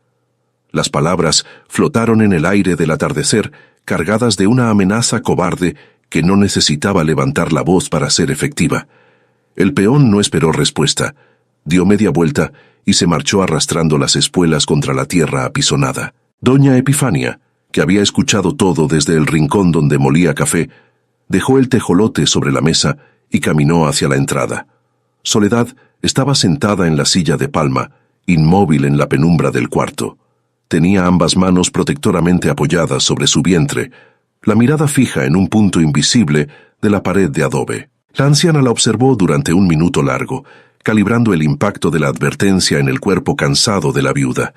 Las palabras flotaron en el aire del atardecer, cargadas de una amenaza cobarde que no necesitaba levantar la voz para ser efectiva. El peón no esperó respuesta, dio media vuelta y se marchó arrastrando las espuelas contra la tierra apisonada. Doña Epifania, que había escuchado todo desde el rincón donde molía café, dejó el tejolote sobre la mesa y caminó hacia la entrada. Soledad estaba sentada en la silla de palma, inmóvil en la penumbra del cuarto. Tenía ambas manos protectoramente apoyadas sobre su vientre, la mirada fija en un punto invisible de la pared de adobe. La anciana la observó durante un minuto largo, calibrando el impacto de la advertencia en el cuerpo cansado de la viuda.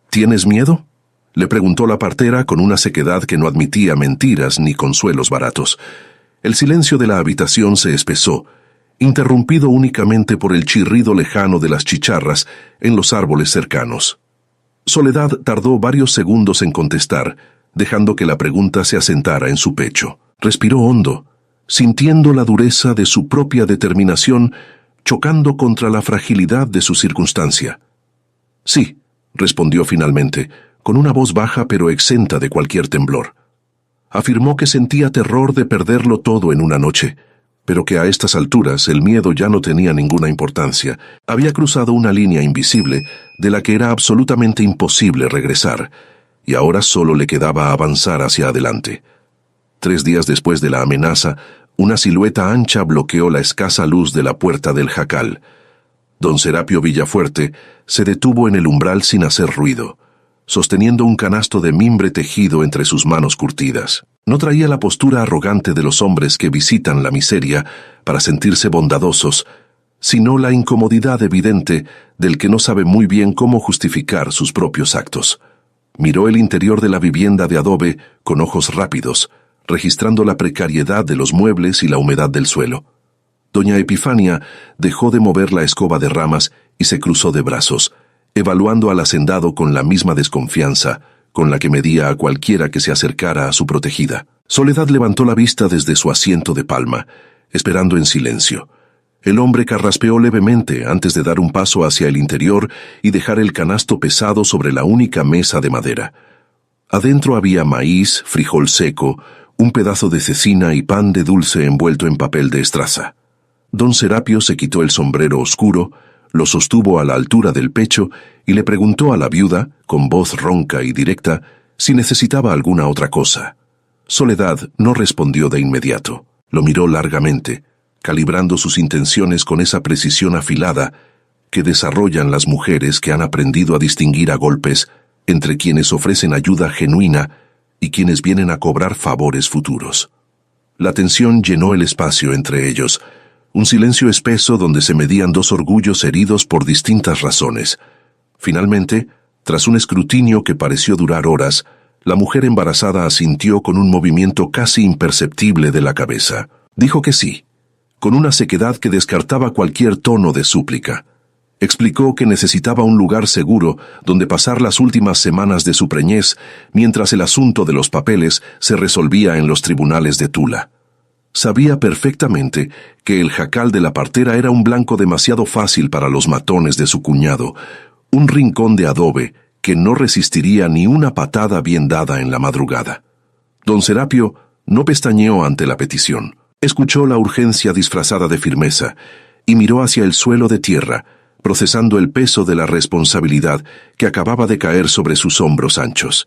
¿Tienes miedo?, le preguntó la partera con una sequedad que no admitía mentiras ni consuelos baratos. El silencio de la habitación se espesó, interrumpido únicamente por el chirrido lejano de las chicharras en los árboles cercanos. Soledad tardó varios segundos en contestar, dejando que la pregunta se asentara en su pecho. Respiró hondo, sintiendo la dureza de su propia determinación chocando contra la fragilidad de su circunstancia. Sí, respondió finalmente, con una voz baja pero exenta de cualquier temblor. Afirmó que sentía terror de perderlo todo en una noche, pero que a estas alturas el miedo ya no tenía ninguna importancia. Había cruzado una línea invisible de la que era absolutamente imposible regresar, y ahora solo le quedaba avanzar hacia adelante. 3 días después de la amenaza, una silueta ancha bloqueó la escasa luz de la puerta del jacal. Don Serapio Villafuerte se detuvo en el umbral sin hacer ruido, sosteniendo un canasto de mimbre tejido entre sus manos curtidas. No traía la postura arrogante de los hombres que visitan la miseria para sentirse bondadosos, sino la incomodidad evidente del que no sabe muy bien cómo justificar sus propios actos. Miró el interior de la vivienda de adobe con ojos rápidos, registrando la precariedad de los muebles y la humedad del suelo. Doña Epifania dejó de mover la escoba de ramas y se cruzó de brazos, evaluando al hacendado con la misma desconfianza con la que medía a cualquiera que se acercara a su protegida. Soledad levantó la vista desde su asiento de palma, esperando en silencio. El hombre carraspeó levemente antes de dar un paso hacia el interior y dejar el canasto pesado sobre la única mesa de madera. Adentro había maíz, frijol seco, un pedazo de cecina y pan de dulce envuelto en papel de estraza. Don Serapio se quitó el sombrero oscuro, lo sostuvo a la altura del pecho y le preguntó a la viuda, con voz ronca y directa, si necesitaba alguna otra cosa. Soledad no respondió de inmediato. Lo miró largamente, calibrando sus intenciones con esa precisión afilada que desarrollan las mujeres que han aprendido a distinguir a golpes entre quienes ofrecen ayuda genuina y quienes vienen a cobrar favores futuros. La tensión llenó el espacio entre ellos, un silencio espeso donde se medían 2 orgullos heridos por distintas razones. Finalmente, tras un escrutinio que pareció durar horas, la mujer embarazada asintió con un movimiento casi imperceptible de la cabeza. Dijo que sí, con una sequedad que descartaba cualquier tono de súplica. Explicó que necesitaba un lugar seguro donde pasar las últimas semanas de su preñez, mientras el asunto de los papeles se resolvía en los tribunales de Tula. Sabía perfectamente que el jacal de la partera era un blanco demasiado fácil para los matones de su cuñado, un rincón de adobe que no resistiría ni una patada bien dada en la madrugada. Don Serapio no pestañeó ante la petición. Escuchó la urgencia disfrazada de firmeza y miró hacia el suelo de tierra, procesando el peso de la responsabilidad que acababa de caer sobre sus hombros anchos.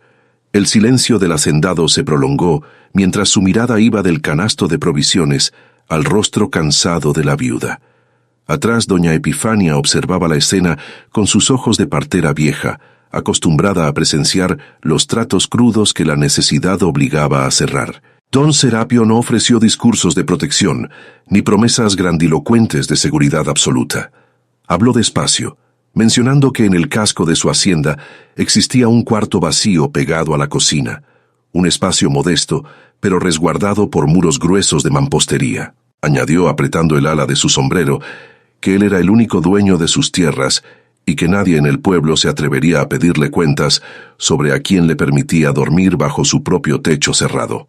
El silencio del hacendado se prolongó mientras su mirada iba del canasto de provisiones al rostro cansado de la viuda. Atrás doña Epifania observaba la escena con sus ojos de partera vieja, acostumbrada a presenciar los tratos crudos que la necesidad obligaba a cerrar. Don Serapio no ofreció discursos de protección, ni promesas grandilocuentes de seguridad absoluta. Habló despacio, mencionando que en el casco de su hacienda existía un cuarto vacío pegado a la cocina, un espacio modesto, pero resguardado por muros gruesos de mampostería. Añadió, apretando el ala de su sombrero, que él era el único dueño de sus tierras y que nadie en el pueblo se atrevería a pedirle cuentas sobre a quién le permitía dormir bajo su propio techo cerrado.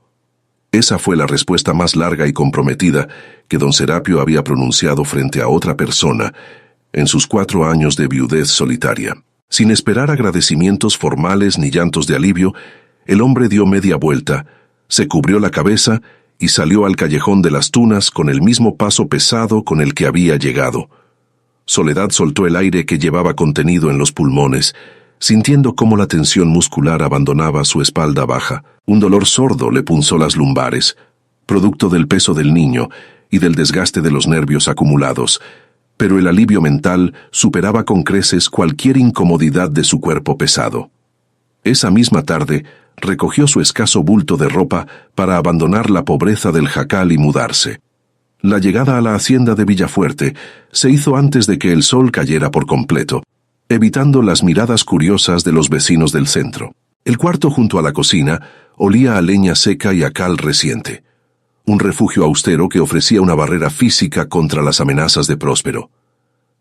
Esa fue la respuesta más larga y comprometida que don Serapio había pronunciado frente a otra persona en sus 4 años de viudez solitaria. Sin esperar agradecimientos formales ni llantos de alivio, el hombre dio media vuelta, Se cubrió la cabeza y salió al callejón de las tunas con el mismo paso pesado con el que había llegado. Soledad soltó el aire que llevaba contenido en los pulmones, sintiendo cómo la tensión muscular abandonaba su espalda baja. Un dolor sordo le punzó las lumbares, producto del peso del niño y del desgaste de los nervios acumulados, pero el alivio mental superaba con creces cualquier incomodidad de su cuerpo pesado. Esa misma tarde, recogió su escaso bulto de ropa para abandonar la pobreza del jacal y mudarse. La llegada a la hacienda de Villafuerte se hizo antes de que el sol cayera por completo, evitando las miradas curiosas de los vecinos del centro. El cuarto junto a la cocina olía a leña seca y a cal reciente, un refugio austero que ofrecía una barrera física contra las amenazas de Próspero.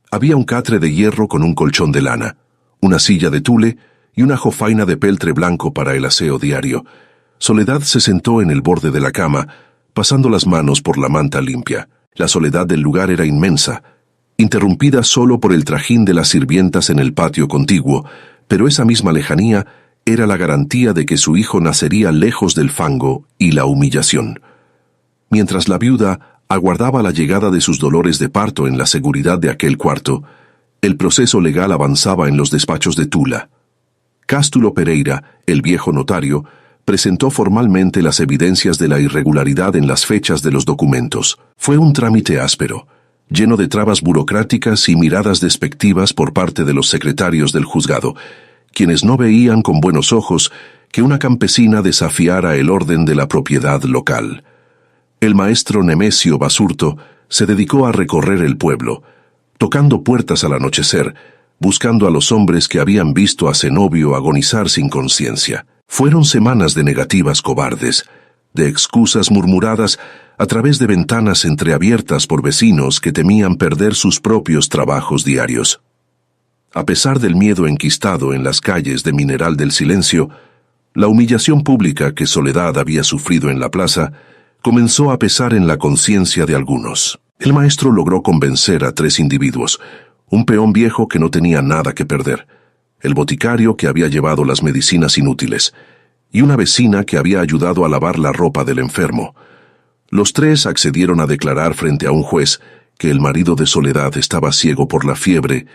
Había un catre de hierro con un colchón de lana, una silla de tule y una jofaina de peltre blanco para el aseo diario. Soledad se sentó en el borde de la cama, pasando las manos por la manta limpia. La soledad del lugar era inmensa, interrumpida solo por el trajín de las sirvientas en el patio contiguo, pero esa misma lejanía era la garantía de que su hijo nacería lejos del fango y la humillación. Mientras la viuda aguardaba la llegada de sus dolores de parto en la seguridad de aquel cuarto, el proceso legal avanzaba en los despachos de Tula. Cástulo Pereira, el viejo notario, presentó formalmente las evidencias de la irregularidad en las fechas de los documentos. Fue un trámite áspero, lleno de trabas burocráticas y miradas despectivas por parte de los secretarios del juzgado, quienes no veían con buenos ojos que una campesina desafiara el orden de la propiedad local. El maestro Nemesio Basurto se dedicó a recorrer el pueblo, tocando puertas al anochecer, buscando a los hombres que habían visto a Zenobio agonizar sin conciencia. Fueron semanas de negativas cobardes, de excusas murmuradas a través de ventanas entreabiertas por vecinos que temían perder sus propios trabajos diarios. A pesar del miedo enquistado en las calles de Mineral del Silencio, la humillación pública que Soledad había sufrido en la plaza comenzó a pesar en la conciencia de algunos. El maestro logró convencer a 3 individuos: un peón viejo que no tenía nada que perder, el boticario que había llevado las medicinas inútiles, y una vecina que había ayudado a lavar la ropa del enfermo. Los 3 accedieron a declarar frente a un juez que el marido de Soledad estaba ciego por la fiebre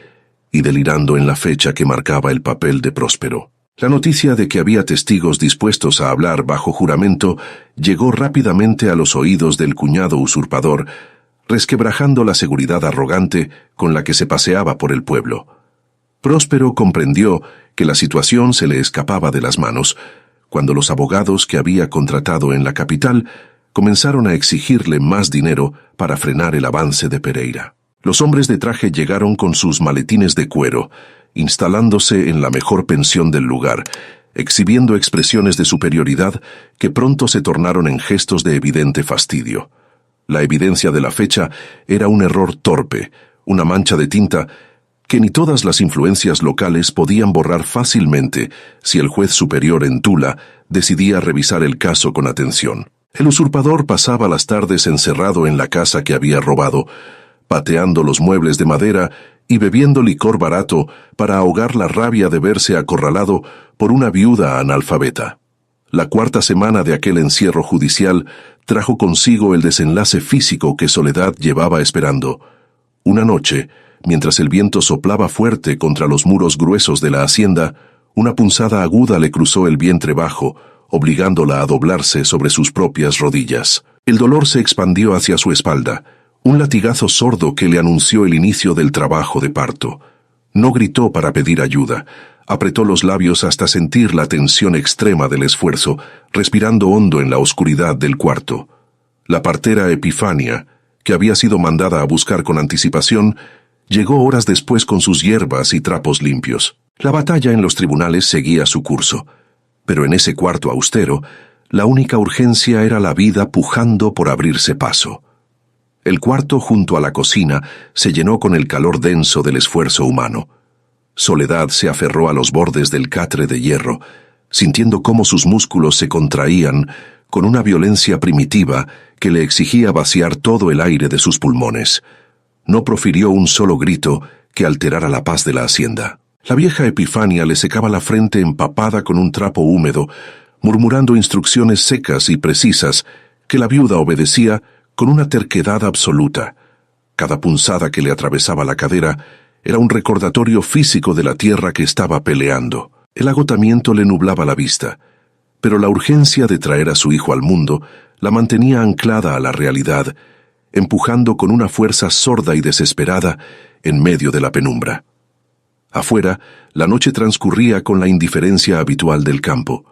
y delirando en la fecha que marcaba el papel de Próspero. La noticia de que había testigos dispuestos a hablar bajo juramento llegó rápidamente a los oídos del cuñado usurpador, resquebrajando la seguridad arrogante con la que se paseaba por el pueblo. Próspero comprendió que la situación se le escapaba de las manos, cuando los abogados que había contratado en la capital comenzaron a exigirle más dinero para frenar el avance de Pereira. Los hombres de traje llegaron con sus maletines de cuero, instalándose en la mejor pensión del lugar, exhibiendo expresiones de superioridad que pronto se tornaron en gestos de evidente fastidio. La evidencia de la fecha era un error torpe, una mancha de tinta que ni todas las influencias locales podían borrar fácilmente si el juez superior en Tula decidía revisar el caso con atención. El usurpador pasaba las tardes encerrado en la casa que había robado, pateando los muebles de madera y bebiendo licor barato para ahogar la rabia de verse acorralado por una viuda analfabeta. La 4ª semana de aquel encierro judicial trajo consigo el desenlace físico que Soledad llevaba esperando. Una noche, mientras el viento soplaba fuerte contra los muros gruesos de la hacienda, una punzada aguda le cruzó el vientre bajo, obligándola a doblarse sobre sus propias rodillas. El dolor se expandió hacia su espalda, un latigazo sordo que le anunció el inicio del trabajo de parto. No gritó para pedir ayuda. Apretó los labios hasta sentir la tensión extrema del esfuerzo, respirando hondo en la oscuridad del cuarto. La partera Epifania, que había sido mandada a buscar con anticipación, llegó horas después con sus hierbas y trapos limpios. La batalla en los tribunales seguía su curso, pero en ese cuarto austero, la única urgencia era la vida pujando por abrirse paso. El cuarto junto a la cocina se llenó con el calor denso del esfuerzo humano. Soledad se aferró a los bordes del catre de hierro, sintiendo cómo sus músculos se contraían con una violencia primitiva que le exigía vaciar todo el aire de sus pulmones. No profirió un solo grito que alterara la paz de la hacienda. La vieja Epifania le secaba la frente empapada con un trapo húmedo, murmurando instrucciones secas y precisas que la viuda obedecía con una terquedad absoluta. Cada punzada que le atravesaba la cadera era un recordatorio físico de la tierra que estaba peleando. El agotamiento le nublaba la vista, pero la urgencia de traer a su hijo al mundo la mantenía anclada a la realidad, empujando con una fuerza sorda y desesperada en medio de la penumbra. Afuera, la noche transcurría con la indiferencia habitual del campo.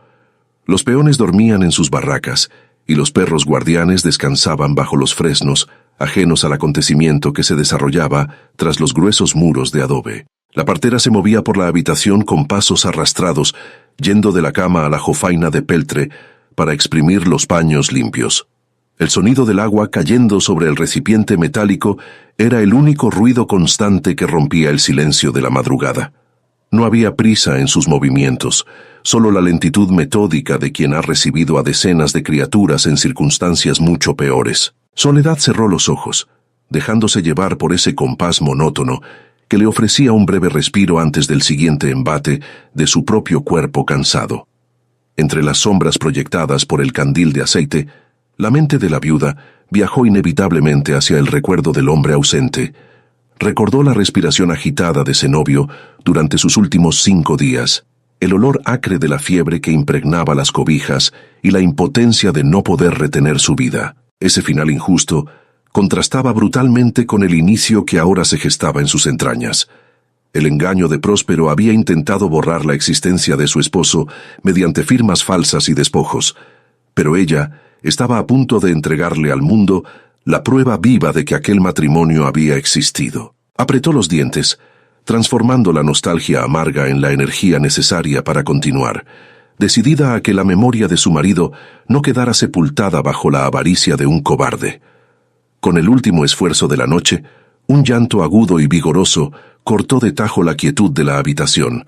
Los peones dormían en sus barracas, y los perros guardianes descansaban bajo los fresnos, ajenos al acontecimiento que se desarrollaba tras los gruesos muros de adobe. La partera se movía por la habitación con pasos arrastrados, yendo de la cama a la jofaina de peltre para exprimir los paños limpios. El sonido del agua cayendo sobre el recipiente metálico era el único ruido constante que rompía el silencio de la madrugada. No había prisa en sus movimientos, solo la lentitud metódica de quien ha recibido a decenas de criaturas en circunstancias mucho peores. Soledad cerró los ojos, dejándose llevar por ese compás monótono que le ofrecía un breve respiro antes del siguiente embate de su propio cuerpo cansado. Entre las sombras proyectadas por el candil de aceite, la mente de la viuda viajó inevitablemente hacia el recuerdo del hombre ausente. Recordó la respiración agitada de Zenobio durante sus últimos 5 días, el olor acre de la fiebre que impregnaba las cobijas y la impotencia de no poder retener su vida. Ese final injusto contrastaba brutalmente con el inicio que ahora se gestaba en sus entrañas. El engaño de Próspero había intentado borrar la existencia de su esposo mediante firmas falsas y despojos, pero ella estaba a punto de entregarle al mundo la prueba viva de que aquel matrimonio había existido. Apretó los dientes, transformando la nostalgia amarga en la energía necesaria para continuar, decidida a que la memoria de su marido no quedara sepultada bajo la avaricia de un cobarde. Con el último esfuerzo de la noche, un llanto agudo y vigoroso cortó de tajo la quietud de la habitación.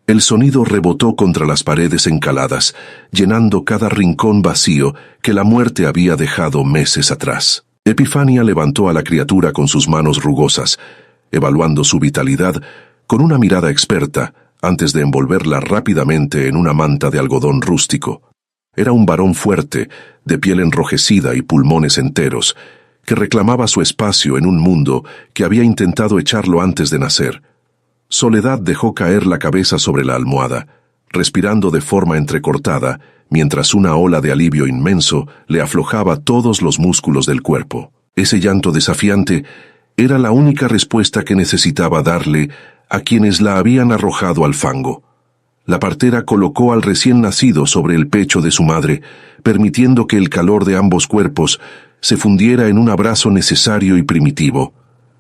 El sonido rebotó contra las paredes encaladas, llenando cada rincón vacío que la muerte había dejado meses atrás. Epifania levantó a la criatura con sus manos rugosas, evaluando su vitalidad con una mirada experta antes de envolverla rápidamente en una manta de algodón rústico. Era un varón fuerte, de piel enrojecida y pulmones enteros, que reclamaba su espacio en un mundo que había intentado echarlo antes de nacer. Soledad dejó caer la cabeza sobre la almohada, respirando de forma entrecortada, mientras una ola de alivio inmenso le aflojaba todos los músculos del cuerpo. Ese llanto desafiante era la única respuesta que necesitaba darle a quienes la habían arrojado al fango. La partera colocó al recién nacido sobre el pecho de su madre, permitiendo que el calor de ambos cuerpos se fundiera en un abrazo necesario y primitivo.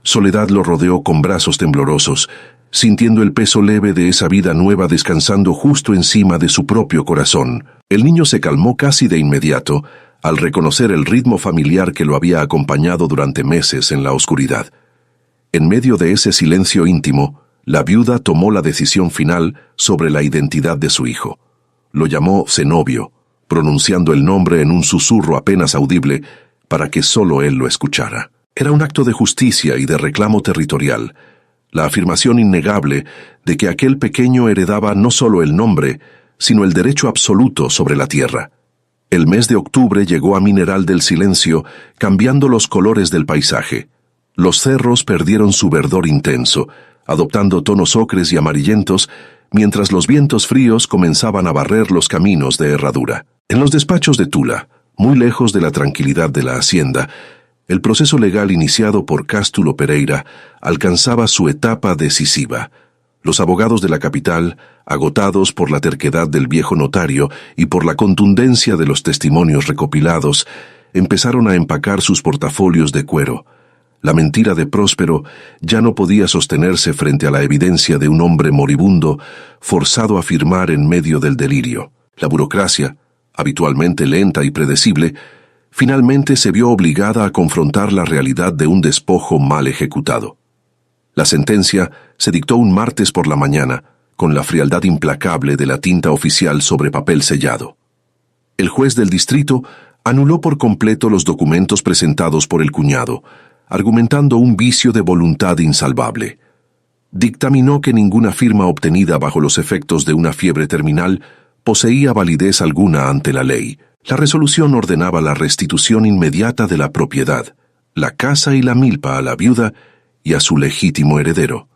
Soledad lo rodeó con brazos temblorosos, sintiendo el peso leve de esa vida nueva descansando justo encima de su propio corazón. El niño se calmó casi de inmediato, al reconocer el ritmo familiar que lo había acompañado durante meses en la oscuridad. En medio de ese silencio íntimo, la viuda tomó la decisión final sobre la identidad de su hijo. Lo llamó Zenobio, pronunciando el nombre en un susurro apenas audible para que solo él lo escuchara. Era un acto de justicia y de reclamo territorial, la afirmación innegable de que aquel pequeño heredaba no solo el nombre, sino el derecho absoluto sobre la tierra. El mes de octubre llegó a Mineral del Silencio, cambiando los colores del paisaje. Los cerros perdieron su verdor intenso, adoptando tonos ocres y amarillentos, mientras los vientos fríos comenzaban a barrer los caminos de herradura. En los despachos de Tula, muy lejos de la tranquilidad de la hacienda, el proceso legal iniciado por Cástulo Pereira alcanzaba su etapa decisiva. Los abogados de la capital, agotados por la terquedad del viejo notario y por la contundencia de los testimonios recopilados, empezaron a empacar sus portafolios de cuero. La mentira de Próspero ya no podía sostenerse frente a la evidencia de un hombre moribundo forzado a firmar en medio del delirio. La burocracia, habitualmente lenta y predecible, finalmente se vio obligada a confrontar la realidad de un despojo mal ejecutado. La sentencia se dictó un martes por la mañana, con la frialdad implacable de la tinta oficial sobre papel sellado. El juez del distrito anuló por completo los documentos presentados por el cuñado, argumentando un vicio de voluntad insalvable. Dictaminó que ninguna firma obtenida bajo los efectos de una fiebre terminal poseía validez alguna ante la ley. La resolución ordenaba la restitución inmediata de la propiedad, la casa y la milpa a la viuda y a su legítimo heredero.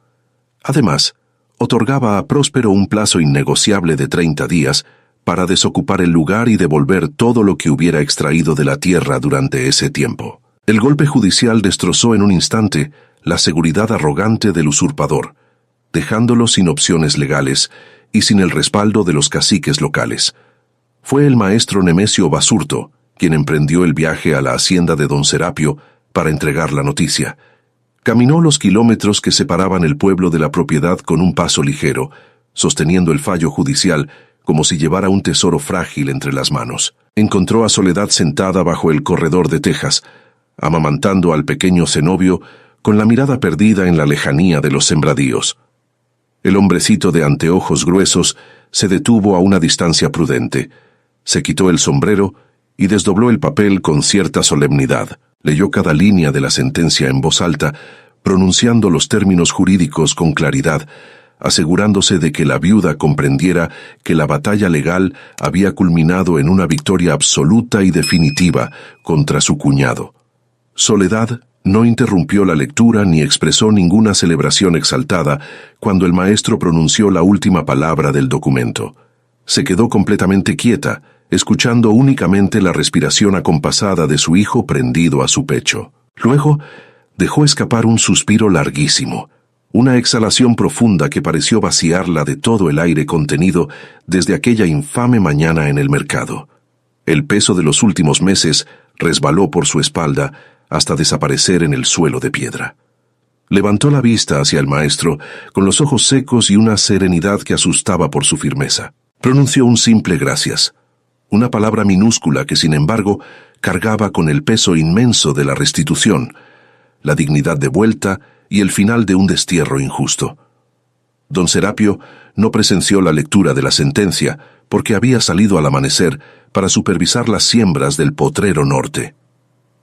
Además, otorgaba a Próspero un plazo innegociable de 30 días para desocupar el lugar y devolver todo lo que hubiera extraído de la tierra durante ese tiempo. El golpe judicial destrozó en un instante la seguridad arrogante del usurpador, dejándolo sin opciones legales y sin el respaldo de los caciques locales. Fue el maestro Nemesio Basurto quien emprendió el viaje a la hacienda de don Serapio para entregar la noticia. Caminó los kilómetros que separaban el pueblo de la propiedad con un paso ligero, sosteniendo el fallo judicial como si llevara un tesoro frágil entre las manos. Encontró a Soledad sentada bajo el corredor de tejas, amamantando al pequeño cenobio con la mirada perdida en la lejanía de los sembradíos. El hombrecito de anteojos gruesos se detuvo a una distancia prudente, se quitó el sombrero y desdobló el papel con cierta solemnidad. Leyó cada línea de la sentencia en voz alta, pronunciando los términos jurídicos con claridad, asegurándose de que la viuda comprendiera que la batalla legal había culminado en una victoria absoluta y definitiva contra su cuñado. Soledad no interrumpió la lectura ni expresó ninguna celebración exaltada cuando el maestro pronunció la última palabra del documento. Se quedó completamente quieta, escuchando únicamente la respiración acompasada de su hijo prendido a su pecho. Luego, dejó escapar un suspiro larguísimo, una exhalación profunda que pareció vaciarla de todo el aire contenido desde aquella infame mañana en el mercado. El peso de los últimos meses resbaló por su espalda hasta desaparecer en el suelo de piedra. Levantó la vista hacia el maestro, con los ojos secos y una serenidad que asustaba por su firmeza. Pronunció un simple gracias, una palabra minúscula que, sin embargo, cargaba con el peso inmenso de la restitución, la dignidad de vuelta y el final de un destierro injusto. Don Serapio no presenció la lectura de la sentencia porque había salido al amanecer para supervisar las siembras del potrero norte.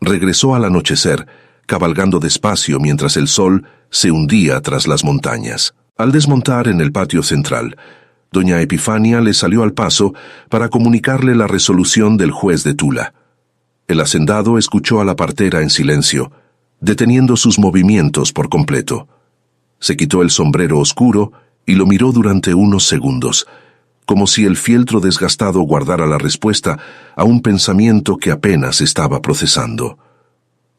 Regresó al anochecer, cabalgando despacio mientras el sol se hundía tras las montañas. Al desmontar en el patio central, doña Epifania le salió al paso para comunicarle la resolución del juez de Tula. El hacendado escuchó a la partera en silencio, deteniendo sus movimientos por completo. Se quitó el sombrero oscuro y lo miró durante unos segundos, como si el fieltro desgastado guardara la respuesta a un pensamiento que apenas estaba procesando.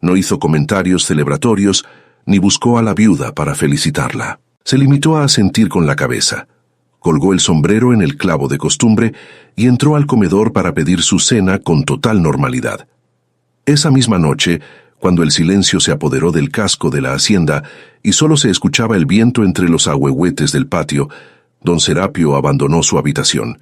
No hizo comentarios celebratorios ni buscó a la viuda para felicitarla. Se limitó a asentir con la cabeza. Colgó el sombrero en el clavo de costumbre y entró al comedor para pedir su cena con total normalidad. Esa misma noche, cuando el silencio se apoderó del casco de la hacienda y solo se escuchaba el viento entre los ahuehuetes del patio, don Serapio abandonó su habitación.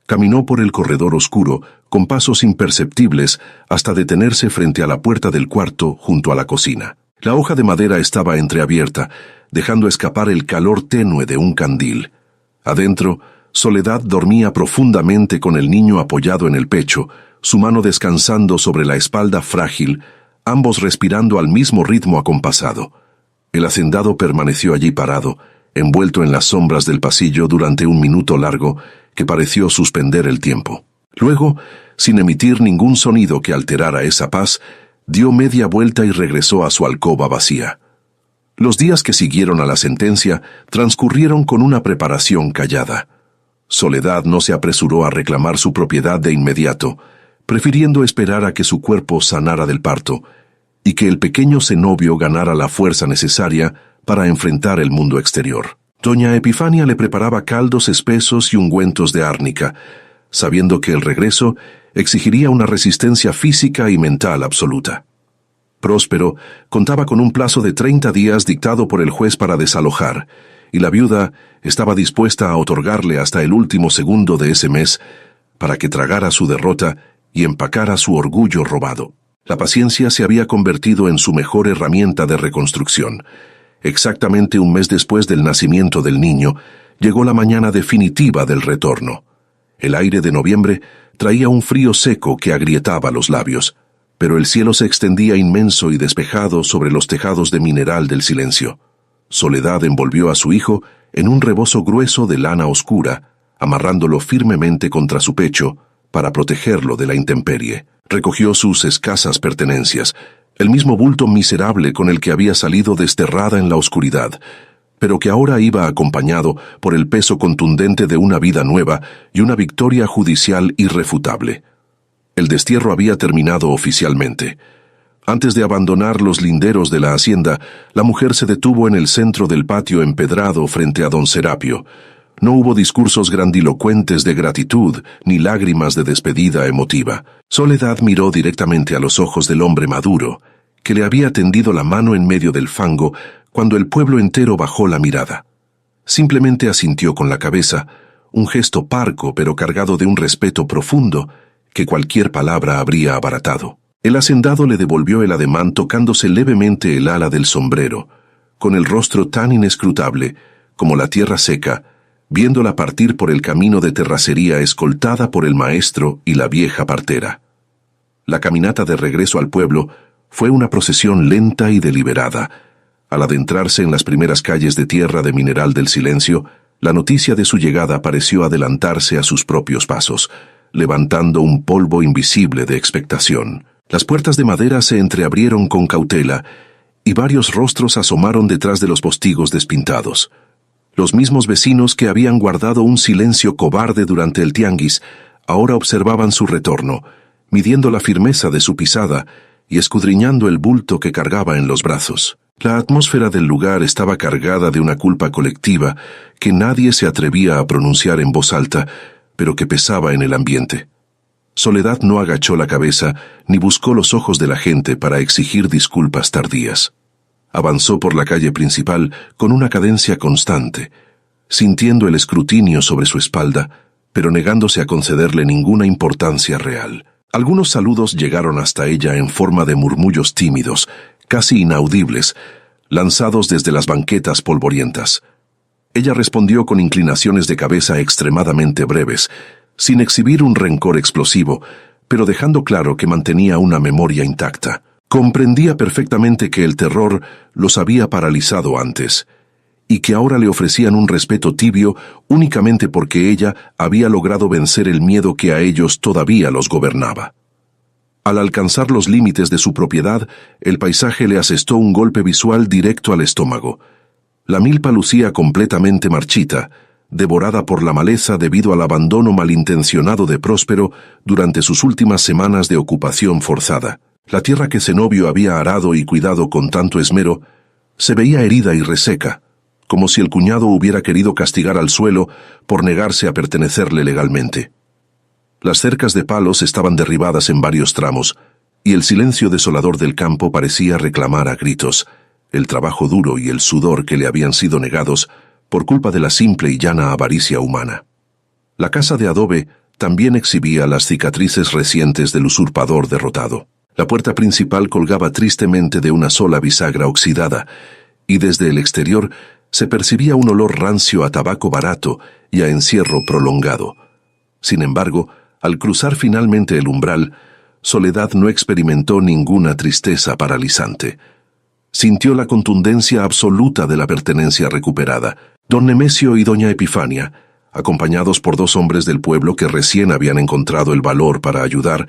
Caminó por el corredor oscuro, con pasos imperceptibles, hasta detenerse frente a la puerta del cuarto junto a la cocina. La hoja de madera estaba entreabierta, dejando escapar el calor tenue de un candil. Adentro, Soledad dormía profundamente con el niño apoyado en el pecho, su mano descansando sobre la espalda frágil, ambos respirando al mismo ritmo acompasado. El hacendado permaneció allí parado, envuelto en las sombras del pasillo durante un minuto largo que pareció suspender el tiempo. Luego, sin emitir ningún sonido que alterara esa paz, dio media vuelta y regresó a su alcoba vacía. Los días que siguieron a la sentencia transcurrieron con una preparación callada. Soledad no se apresuró a reclamar su propiedad de inmediato, prefiriendo esperar a que su cuerpo sanara del parto y que el pequeño cenobio ganara la fuerza necesaria para enfrentar el mundo exterior. Doña Epifania le preparaba caldos espesos y ungüentos de árnica, sabiendo que el regreso exigiría una resistencia física y mental absoluta. Próspero contaba con un plazo de 30 días dictado por el juez para desalojar, y la viuda estaba dispuesta a otorgarle hasta el último segundo de ese mes para que tragara su derrota y empacara su orgullo robado. La paciencia se había convertido en su mejor herramienta de reconstrucción. Exactamente un mes después del nacimiento del niño, llegó la mañana definitiva del retorno. El aire de noviembre traía un frío seco que agrietaba los labios, pero el cielo se extendía inmenso y despejado sobre los tejados de mineral del silencio. Soledad envolvió a su hijo en un rebozo grueso de lana oscura, amarrándolo firmemente contra su pecho para protegerlo de la intemperie. Recogió sus escasas pertenencias, el mismo bulto miserable con el que había salido desterrada en la oscuridad, pero que ahora iba acompañado por el peso contundente de una vida nueva y una victoria judicial irrefutable. El destierro había terminado oficialmente. Antes de abandonar los linderos de la hacienda, la mujer se detuvo en el centro del patio empedrado frente a don Serapio. No hubo discursos grandilocuentes de gratitud, ni lágrimas de despedida emotiva. Soledad miró directamente a los ojos del hombre maduro, que le había tendido la mano en medio del fango cuando el pueblo entero bajó la mirada. Simplemente asintió con la cabeza, un gesto parco pero cargado de un respeto profundo que cualquier palabra habría abaratado. El hacendado le devolvió el ademán tocándose levemente el ala del sombrero, con el rostro tan inescrutable como la tierra seca, viéndola partir por el camino de terracería escoltada por el maestro y la vieja partera. La caminata de regreso al pueblo fue una procesión lenta y deliberada. Al adentrarse en las primeras calles de tierra de Mineral del Silencio, la noticia de su llegada pareció adelantarse a sus propios pasos, levantando un polvo invisible de expectación. Las puertas de madera se entreabrieron con cautela y varios rostros asomaron detrás de los postigos despintados. Los mismos vecinos que habían guardado un silencio cobarde durante el tianguis ahora observaban su retorno, midiendo la firmeza de su pisada y escudriñando el bulto que cargaba en los brazos. La atmósfera del lugar estaba cargada de una culpa colectiva que nadie se atrevía a pronunciar en voz alta, pero que pesaba en el ambiente. Soledad no agachó la cabeza ni buscó los ojos de la gente para exigir disculpas tardías. Avanzó por la calle principal con una cadencia constante, sintiendo el escrutinio sobre su espalda, pero negándose a concederle ninguna importancia real. Algunos saludos llegaron hasta ella en forma de murmullos tímidos, casi inaudibles, lanzados desde las banquetas polvorientas. Ella respondió con inclinaciones de cabeza extremadamente breves, sin exhibir un rencor explosivo, pero dejando claro que mantenía una memoria intacta. Comprendía perfectamente que el terror los había paralizado antes, y que ahora le ofrecían un respeto tibio únicamente porque ella había logrado vencer el miedo que a ellos todavía los gobernaba. Al alcanzar los límites de su propiedad, el paisaje le asestó un golpe visual directo al estómago. La milpa lucía completamente marchita, devorada por la maleza debido al abandono malintencionado de Próspero durante sus últimas semanas de ocupación forzada. La tierra que Zenobio había arado y cuidado con tanto esmero se veía herida y reseca, como si el cuñado hubiera querido castigar al suelo por negarse a pertenecerle legalmente. Las cercas de palos estaban derribadas en varios tramos, y el silencio desolador del campo parecía reclamar a gritos el trabajo duro y el sudor que le habían sido negados por culpa de la simple y llana avaricia humana. La casa de adobe también exhibía las cicatrices recientes del usurpador derrotado. La puerta principal colgaba tristemente de una sola bisagra oxidada, y desde el exterior se percibía un olor rancio a tabaco barato y a encierro prolongado. Sin embargo, al cruzar finalmente el umbral, Soledad no experimentó ninguna tristeza paralizante. Sintió la contundencia absoluta de la pertenencia recuperada. Don Nemesio y doña Epifania, acompañados por dos hombres del pueblo que recién habían encontrado el valor para ayudar,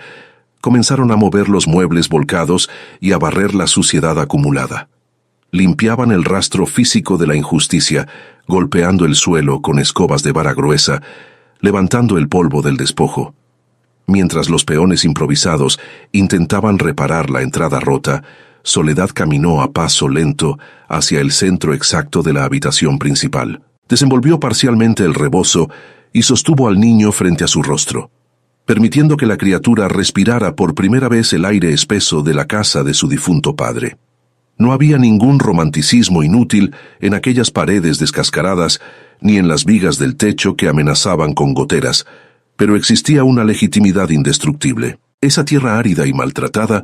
comenzaron a mover los muebles volcados y a barrer la suciedad acumulada. Limpiaban el rastro físico de la injusticia, golpeando el suelo con escobas de vara gruesa, levantando el polvo del despojo. Mientras los peones improvisados intentaban reparar la entrada rota, Soledad caminó a paso lento hacia el centro exacto de la habitación principal. Desenvolvió parcialmente el rebozo y sostuvo al niño frente a su rostro, permitiendo que la criatura respirara por primera vez el aire espeso de la casa de su difunto padre. No había ningún romanticismo inútil en aquellas paredes descascaradas ni en las vigas del techo que amenazaban con goteras, pero existía una legitimidad indestructible. Esa tierra árida y maltratada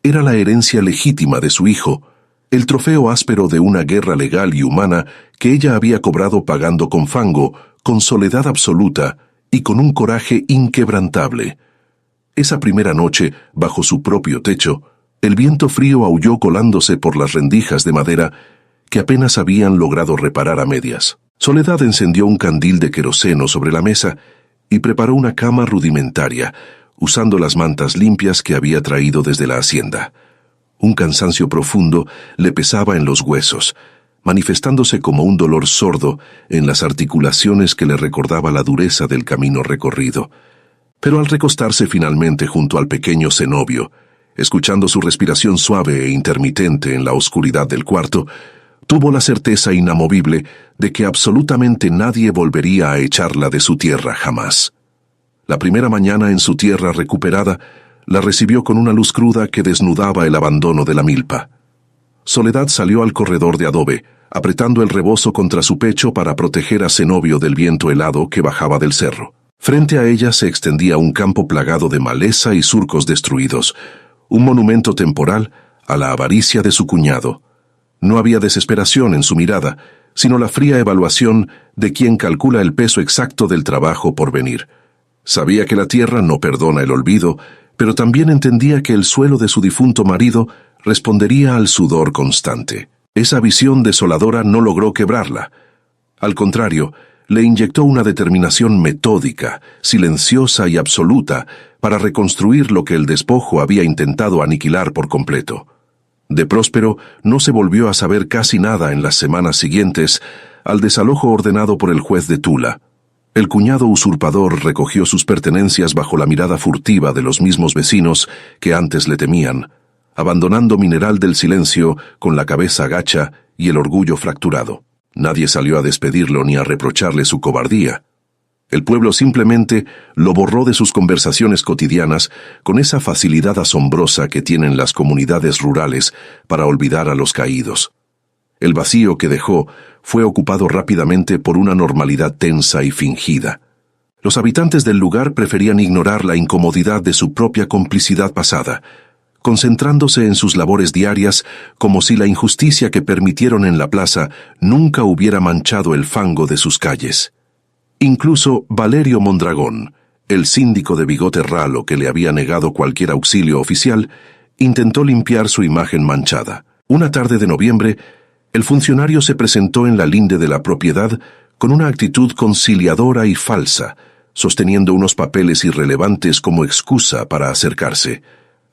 era la herencia legítima de su hijo, el trofeo áspero de una guerra legal y humana que ella había cobrado pagando con fango, con soledad absoluta y con un coraje inquebrantable. Esa primera noche, bajo su propio techo, el viento frío aulló colándose por las rendijas de madera que apenas habían logrado reparar a medias. Soledad encendió un candil de queroseno sobre la mesa y preparó una cama rudimentaria, usando las mantas limpias que había traído desde la hacienda. Un cansancio profundo le pesaba en los huesos, manifestándose como un dolor sordo en las articulaciones que le recordaba la dureza del camino recorrido. Pero al recostarse finalmente junto al pequeño cenobio, escuchando su respiración suave e intermitente en la oscuridad del cuarto, tuvo la certeza inamovible de que absolutamente nadie volvería a echarla de su tierra jamás. La primera mañana en su tierra recuperada, la recibió con una luz cruda que desnudaba el abandono de la milpa. Soledad salió al corredor de adobe, apretando el rebozo contra su pecho para proteger a Zenobio del viento helado que bajaba del cerro. Frente a ella se extendía un campo plagado de maleza y surcos destruidos, un monumento temporal a la avaricia de su cuñado. No había desesperación en su mirada, sino la fría evaluación de quien calcula el peso exacto del trabajo por venir. Sabía que la tierra no perdona el olvido, pero también entendía que el suelo de su difunto marido respondería al sudor constante. Esa visión desoladora no logró quebrarla. Al contrario, le inyectó una determinación metódica, silenciosa y absoluta para reconstruir lo que el despojo había intentado aniquilar por completo. De Próspero no se volvió a saber casi nada en las semanas siguientes al desalojo ordenado por el juez de Tula. El cuñado usurpador recogió sus pertenencias bajo la mirada furtiva de los mismos vecinos que antes le temían, abandonando Mineral del Silencio con la cabeza gacha y el orgullo fracturado. Nadie salió a despedirlo ni a reprocharle su cobardía. El pueblo simplemente lo borró de sus conversaciones cotidianas con esa facilidad asombrosa que tienen las comunidades rurales para olvidar a los caídos. El vacío que dejó fue ocupado rápidamente por una normalidad tensa y fingida. Los habitantes del lugar preferían ignorar la incomodidad de su propia complicidad pasada, concentrándose en sus labores diarias como si la injusticia que permitieron en la plaza nunca hubiera manchado el fango de sus calles. Incluso Valerio Mondragón, el síndico de bigote ralo que le había negado cualquier auxilio oficial, intentó limpiar su imagen manchada. Una tarde de noviembre, el funcionario se presentó en la linde de la propiedad con una actitud conciliadora y falsa, sosteniendo unos papeles irrelevantes como excusa para acercarse.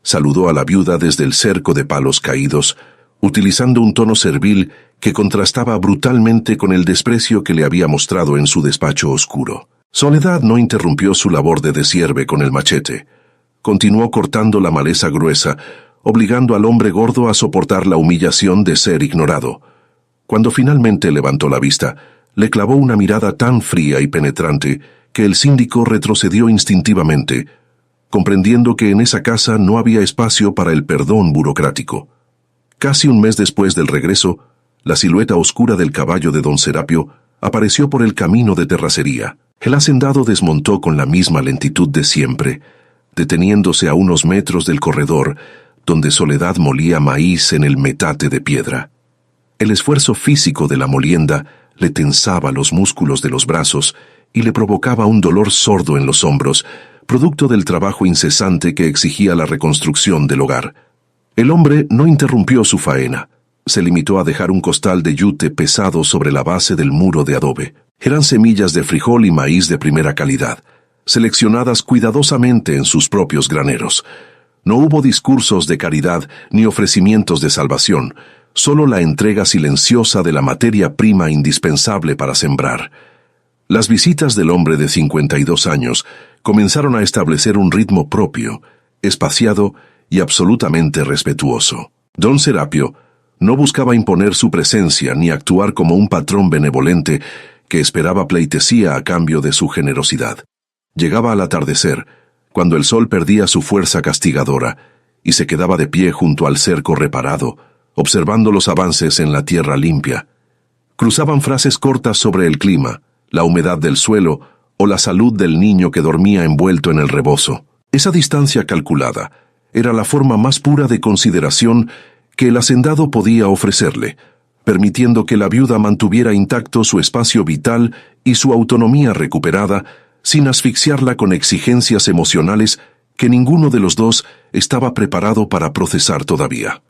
Saludó a la viuda desde el cerco de palos caídos, utilizando un tono servil que contrastaba brutalmente con el desprecio que le había mostrado en su despacho oscuro. Soledad no interrumpió su labor de desierve con el machete. Continuó cortando la maleza gruesa, obligando al hombre gordo a soportar la humillación de ser ignorado. Cuando finalmente levantó la vista, le clavó una mirada tan fría y penetrante que el síndico retrocedió instintivamente, comprendiendo que en esa casa no había espacio para el perdón burocrático. Casi un mes después del regreso, la silueta oscura del caballo de don Serapio apareció por el camino de terracería. El hacendado desmontó con la misma lentitud de siempre, deteniéndose a unos metros del corredor, donde Soledad molía maíz en el metate de piedra. El esfuerzo físico de la molienda le tensaba los músculos de los brazos y le provocaba un dolor sordo en los hombros, producto del trabajo incesante que exigía la reconstrucción del hogar. El hombre no interrumpió su faena. Se limitó a dejar un costal de yute pesado sobre la base del muro de adobe. Eran semillas de frijol y maíz de primera calidad, seleccionadas cuidadosamente en sus propios graneros. No hubo discursos de caridad ni ofrecimientos de salvación, solo la entrega silenciosa de la materia prima indispensable para sembrar. Las visitas del hombre de 52 años comenzaron a establecer un ritmo propio, espaciado y absolutamente respetuoso. Don Serapio no buscaba imponer su presencia ni actuar como un patrón benevolente que esperaba pleitesía a cambio de su generosidad. Llegaba al atardecer, cuando el sol perdía su fuerza castigadora, y se quedaba de pie junto al cerco reparado, observando los avances en la tierra limpia. Cruzaban frases cortas sobre el clima, la humedad del suelo o la salud del niño que dormía envuelto en el rebozo. Esa distancia calculada era la forma más pura de consideración que el hacendado podía ofrecerle, permitiendo que la viuda mantuviera intacto su espacio vital y su autonomía recuperada, sin asfixiarla con exigencias emocionales que ninguno de los dos estaba preparado para procesar todavía.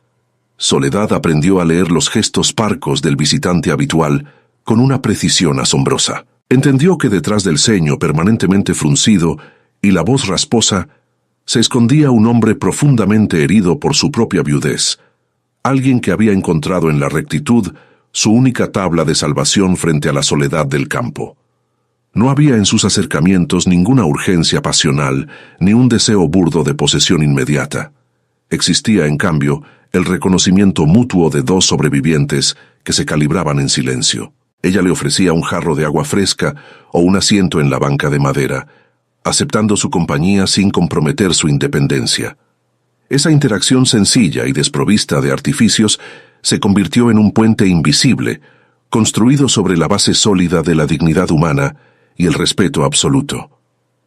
Soledad aprendió a leer los gestos parcos del visitante habitual, con una precisión asombrosa. Entendió que detrás del ceño permanentemente fruncido y la voz rasposa se escondía un hombre profundamente herido por su propia viudez, alguien que había encontrado en la rectitud su única tabla de salvación frente a la soledad del campo. No había en sus acercamientos ninguna urgencia pasional, ni un deseo burdo de posesión inmediata. Existía, en cambio, el reconocimiento mutuo de dos sobrevivientes que se calibraban en silencio. Ella le ofrecía un jarro de agua fresca o un asiento en la banca de madera, aceptando su compañía sin comprometer su independencia. Esa interacción sencilla y desprovista de artificios se convirtió en un puente invisible, construido sobre la base sólida de la dignidad humana y el respeto absoluto.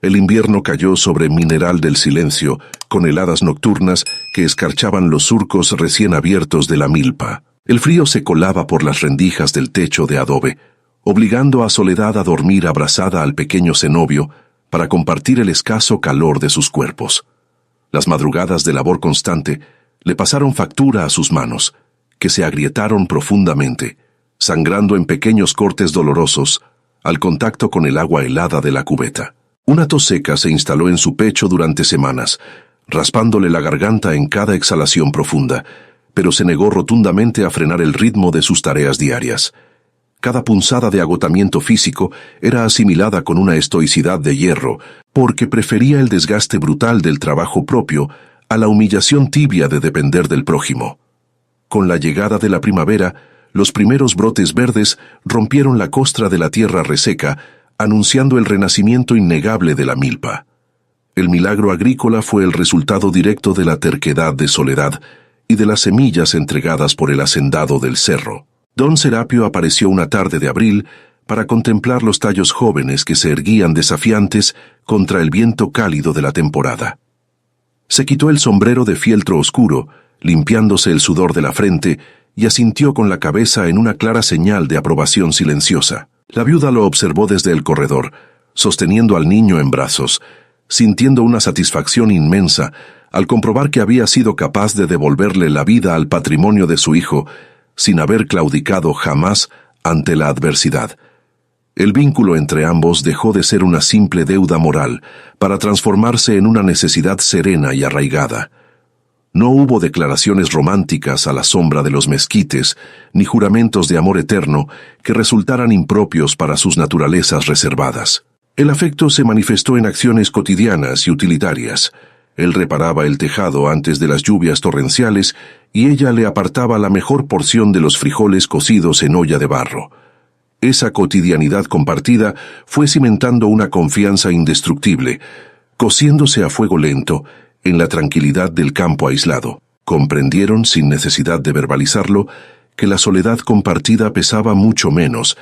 El invierno cayó sobre Mineral del Silencio, con heladas nocturnas que escarchaban los surcos recién abiertos de la milpa. El frío se colaba por las rendijas del techo de adobe, obligando a Soledad a dormir abrazada al pequeño cenobio para compartir el escaso calor de sus cuerpos. Las madrugadas de labor constante le pasaron factura a sus manos, que se agrietaron profundamente, sangrando en pequeños cortes dolorosos al contacto con el agua helada de la cubeta. Una tos seca se instaló en su pecho durante semanas, raspándole la garganta en cada exhalación profunda, pero se negó rotundamente a frenar el ritmo de sus tareas diarias. Cada punzada de agotamiento físico era asimilada con una estoicidad de hierro, porque prefería el desgaste brutal del trabajo propio a la humillación tibia de depender del prójimo. Con la llegada de la primavera, los primeros brotes verdes rompieron la costra de la tierra reseca, anunciando el renacimiento innegable de la milpa. El milagro agrícola fue el resultado directo de la terquedad de Soledad y de las semillas entregadas por el hacendado del cerro. Don Serapio apareció una tarde de abril para contemplar los tallos jóvenes que se erguían desafiantes contra el viento cálido de la temporada. Se quitó el sombrero de fieltro oscuro, limpiándose el sudor de la frente, y asintió con la cabeza en una clara señal de aprobación silenciosa. La viuda lo observó desde el corredor, sosteniendo al niño en brazos, sintiendo una satisfacción inmensa al comprobar que había sido capaz de devolverle la vida al patrimonio de su hijo, sin haber claudicado jamás ante la adversidad. El vínculo entre ambos dejó de ser una simple deuda moral para transformarse en una necesidad serena y arraigada. No hubo declaraciones románticas a la sombra de los mezquites, ni juramentos de amor eterno que resultaran impropios para sus naturalezas reservadas. El afecto se manifestó en acciones cotidianas y utilitarias. Él reparaba el tejado antes de las lluvias torrenciales y ella le apartaba la mejor porción de los frijoles cocidos en olla de barro. Esa cotidianidad compartida fue cimentando una confianza indestructible, cociéndose a fuego lento en la tranquilidad del campo aislado. Comprendieron, sin necesidad de verbalizarlo, que la soledad compartida pesaba mucho menos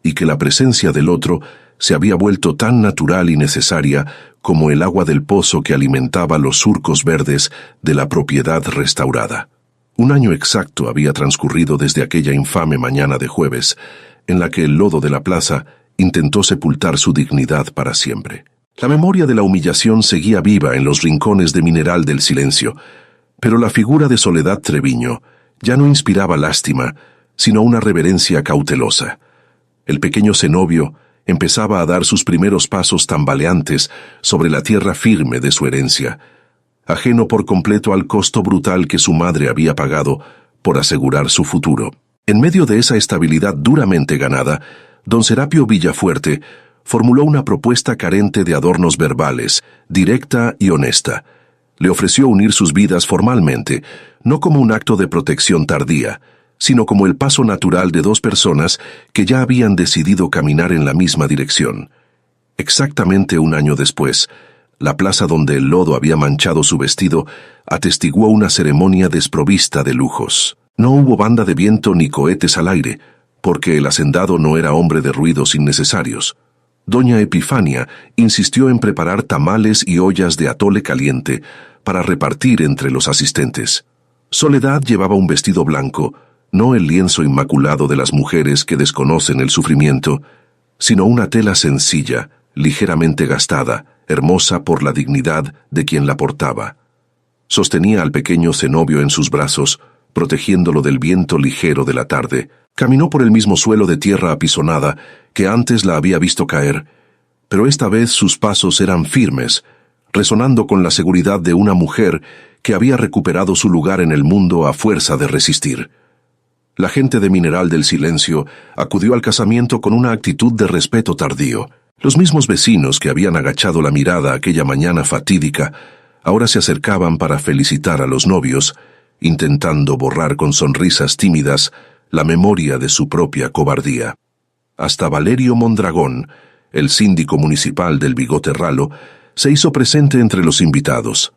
y que la presencia del otro se había vuelto tan natural y necesaria como el agua del pozo que alimentaba los surcos verdes de la propiedad restaurada. Un año exacto había transcurrido desde aquella infame mañana de jueves, en la que el lodo de la plaza intentó sepultar su dignidad para siempre. La memoria de la humillación seguía viva en los rincones de Mineral del Silencio, pero la figura de Soledad Treviño ya no inspiraba lástima, sino una reverencia cautelosa. El pequeño cenobio empezaba a dar sus primeros pasos tambaleantes sobre la tierra firme de su herencia, ajeno por completo al costo brutal que su madre había pagado por asegurar su futuro. En medio de esa estabilidad duramente ganada, don Serapio Villafuerte formuló una propuesta carente de adornos verbales, directa y honesta. Le ofreció unir sus vidas formalmente, no como un acto de protección tardía, sino como el paso natural de dos personas que ya habían decidido caminar en la misma dirección. Exactamente un año después, la plaza donde el lodo había manchado su vestido atestiguó una ceremonia desprovista de lujos. No hubo banda de viento ni cohetes al aire, porque el hacendado no era hombre de ruidos innecesarios. Doña Epifania insistió en preparar tamales y ollas de atole caliente para repartir entre los asistentes. Soledad llevaba un vestido blanco, no el lienzo inmaculado de las mujeres que desconocen el sufrimiento, sino una tela sencilla, ligeramente gastada, hermosa por la dignidad de quien la portaba. Sostenía al pequeño cenobio en sus brazos, protegiéndolo del viento ligero de la tarde, Caminó por el mismo suelo de tierra apisonada que antes la había visto caer, pero esta vez sus pasos eran firmes, resonando con la seguridad de una mujer que había recuperado su lugar en el mundo a fuerza de resistir. La gente de Mineral del Silencio acudió al casamiento con una actitud de respeto tardío. Los mismos vecinos que habían agachado la mirada aquella mañana fatídica ahora se acercaban para felicitar a los novios, intentando borrar con sonrisas tímidas la memoria de su propia cobardía. Hasta Valerio Mondragón, el síndico municipal del Bigote Ralo, se hizo presente entre los invitados.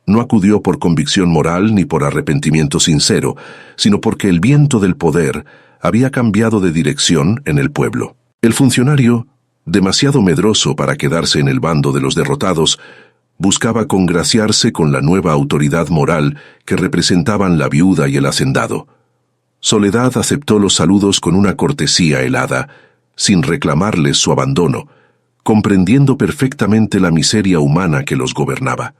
No acudió por convicción moral ni por arrepentimiento sincero, sino porque el viento del poder había cambiado de dirección en el pueblo. El funcionario, demasiado medroso para quedarse en el bando de los derrotados, buscaba congraciarse con la nueva autoridad moral que representaban la viuda y el hacendado. Soledad aceptó los saludos con una cortesía helada, sin reclamarles su abandono, comprendiendo perfectamente la miseria humana que los gobernaba.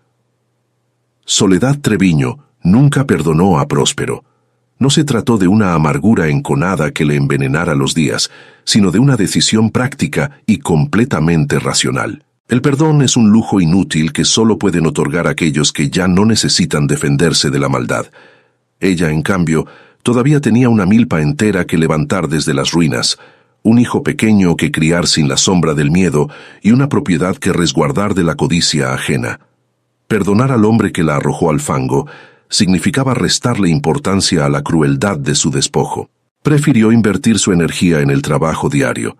Soledad Treviño nunca perdonó a Próspero. No se trató de una amargura enconada que le envenenara los días, sino de una decisión práctica y completamente racional. El perdón es un lujo inútil que solo pueden otorgar aquellos que ya no necesitan defenderse de la maldad. Ella, en cambio, todavía tenía una milpa entera que levantar desde las ruinas, un hijo pequeño que criar sin la sombra del miedo y una propiedad que resguardar de la codicia ajena. Perdonar al hombre que la arrojó al fango significaba restarle importancia a la crueldad de su despojo. Prefirió invertir su energía en el trabajo diario,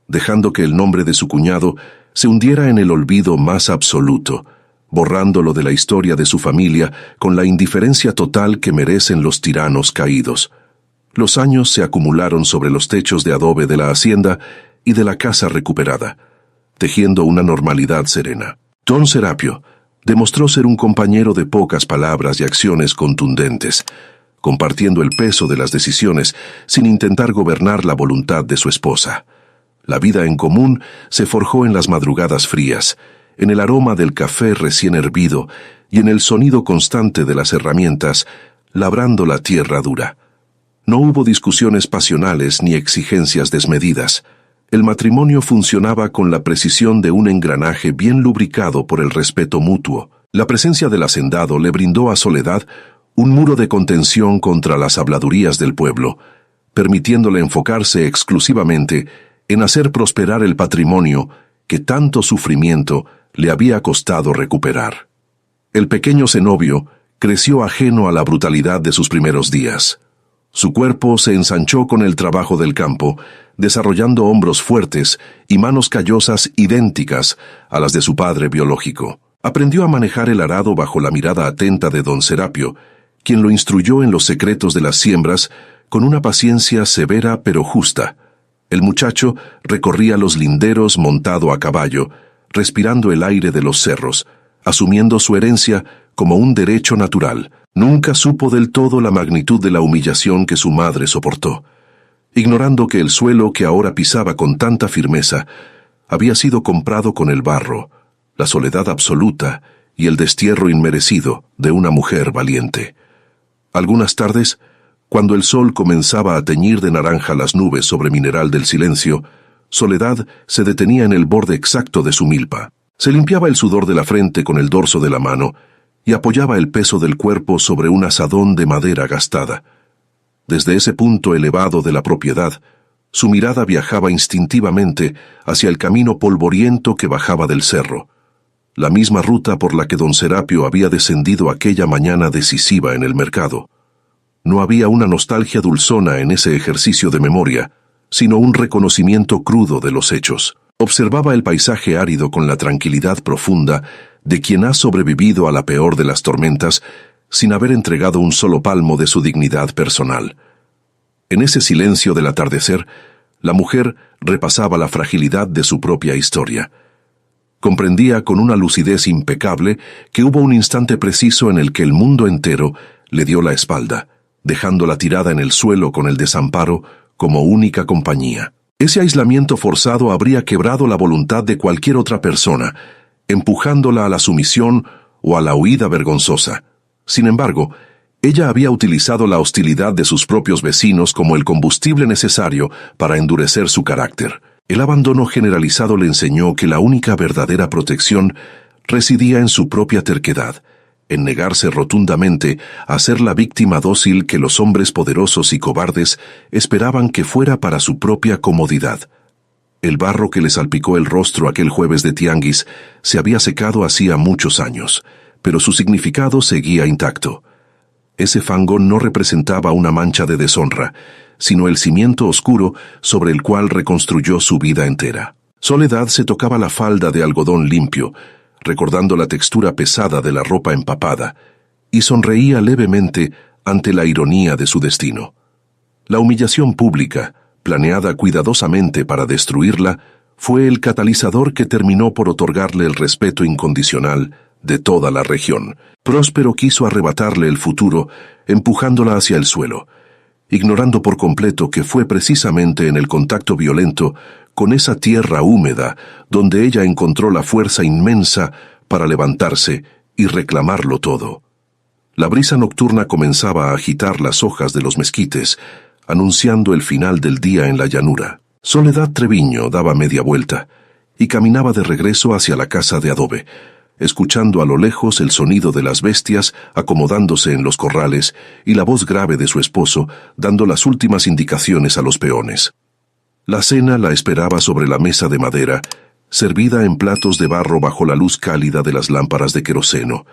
dejando que el nombre de su cuñado se hundiera en el olvido más absoluto, borrándolo de la historia de su familia con la indiferencia total que merecen los tiranos caídos. Los años se acumularon sobre los techos de adobe de la hacienda y de la casa recuperada, tejiendo una normalidad serena. Don Serapio demostró ser un compañero de pocas palabras y acciones contundentes, compartiendo el peso de las decisiones sin intentar gobernar la voluntad de su esposa. La vida en común se forjó en las madrugadas frías, en el aroma del café recién hervido y en el sonido constante de las herramientas, labrando la tierra dura. No hubo discusiones pasionales ni exigencias desmedidas. El matrimonio funcionaba con la precisión de un engranaje bien lubricado por el respeto mutuo. La presencia del hacendado le brindó a Soledad un muro de contención contra las habladurías del pueblo, permitiéndole enfocarse exclusivamente en hacer prosperar el patrimonio que tanto sufrimiento le había costado recuperar. El pequeño cenobio creció ajeno a la brutalidad de sus primeros días. Su cuerpo se ensanchó con el trabajo del campo, desarrollando hombros fuertes y manos callosas idénticas a las de su padre biológico. Aprendió a manejar el arado bajo la mirada atenta de don Serapio, quien lo instruyó en los secretos de las siembras con una paciencia severa pero justa. El muchacho recorría los linderos montado a caballo, respirando el aire de los cerros, asumiendo su herencia como un derecho natural. Nunca supo del todo la magnitud de la humillación que su madre soportó, ignorando que el suelo que ahora pisaba con tanta firmeza había sido comprado con el barro, la soledad absoluta y el destierro inmerecido de una mujer valiente. Algunas tardes, cuando el sol comenzaba a teñir de naranja las nubes sobre Mineral del Silencio, Soledad se detenía en el borde exacto de su milpa. Se limpiaba el sudor de la frente con el dorso de la mano y apoyaba el peso del cuerpo sobre un asadón de madera gastada. Desde ese punto elevado de la propiedad, su mirada viajaba instintivamente hacia el camino polvoriento que bajaba del cerro, la misma ruta por la que don Serapio había descendido aquella mañana decisiva en el mercado. No había una nostalgia dulzona en ese ejercicio de memoria, sino un reconocimiento crudo de los hechos. Observaba el paisaje árido con la tranquilidad profunda de quien ha sobrevivido a la peor de las tormentas sin haber entregado un solo palmo de su dignidad personal. En ese silencio del atardecer, la mujer repasaba la fragilidad de su propia historia. Comprendía con una lucidez impecable que hubo un instante preciso en el que el mundo entero le dio la espalda, dejándola tirada en el suelo con el desamparo como única compañía. Ese aislamiento forzado habría quebrado la voluntad de cualquier otra persona, empujándola a la sumisión o a la huida vergonzosa. Sin embargo, Ella había utilizado la hostilidad de sus propios vecinos como el combustible necesario para endurecer su carácter. El abandono generalizado le enseñó que la única verdadera protección residía en su propia terquedad, en negarse rotundamente a ser la víctima dócil que los hombres poderosos y cobardes esperaban que fuera para su propia comodidad. El barro que le salpicó el rostro aquel jueves de tianguis se había secado hacía muchos años, pero su significado seguía intacto. Ese fango no representaba una mancha de deshonra, sino el cimiento oscuro sobre el cual reconstruyó su vida entera. Soledad se tocaba la falda de algodón limpio, recordando la textura pesada de la ropa empapada, y sonreía levemente ante la ironía de su destino. La humillación pública, planeada cuidadosamente para destruirla, fue el catalizador que terminó por otorgarle el respeto incondicional de toda la región. Próspero quiso arrebatarle el futuro, empujándola hacia el suelo, ignorando por completo que fue precisamente en el contacto violento con esa tierra húmeda donde ella encontró la fuerza inmensa para levantarse y reclamarlo todo. La brisa nocturna comenzaba a agitar las hojas de los mezquites, anunciando el final del día en la llanura. Soledad Treviño daba media vuelta y caminaba de regreso hacia la casa de adobe, escuchando a lo lejos el sonido de las bestias acomodándose en los corrales y la voz grave de su esposo dando las últimas indicaciones a los peones. La cena la esperaba sobre la mesa de madera, servida en platos de barro bajo la luz cálida de las lámparas de queroseno.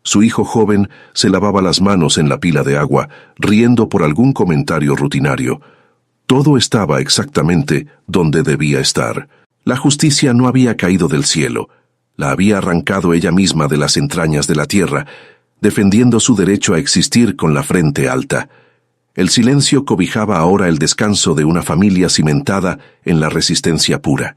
Su hijo joven se lavaba las manos en la pila de agua, riendo por algún comentario rutinario. Todo estaba exactamente donde debía estar. La justicia no había caído del cielo. La había arrancado ella misma de las entrañas de la tierra, defendiendo su derecho a existir con la frente alta. El silencio cobijaba ahora el descanso de una familia cimentada en la resistencia pura.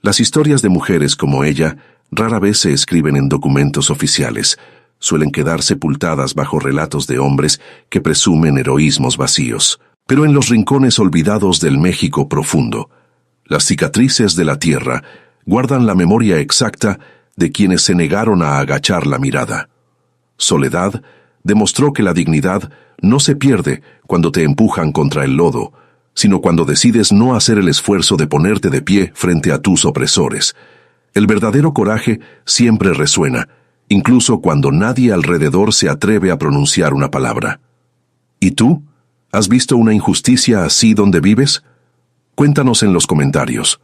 Las historias de mujeres como ella rara vez se escriben en documentos oficiales. Suelen quedar sepultadas bajo relatos de hombres que presumen heroísmos vacíos. Pero en los rincones olvidados del México profundo, las cicatrices de la tierra guardan la memoria exacta de quienes se negaron a agachar la mirada. Soledad demostró que la dignidad no se pierde cuando te empujan contra el lodo, sino cuando decides no hacer el esfuerzo de ponerte de pie frente a tus opresores. El verdadero coraje siempre resuena, incluso cuando nadie alrededor se atreve a pronunciar una palabra. ¿Y tú? ¿Has visto una injusticia así donde vives? Cuéntanos en los comentarios.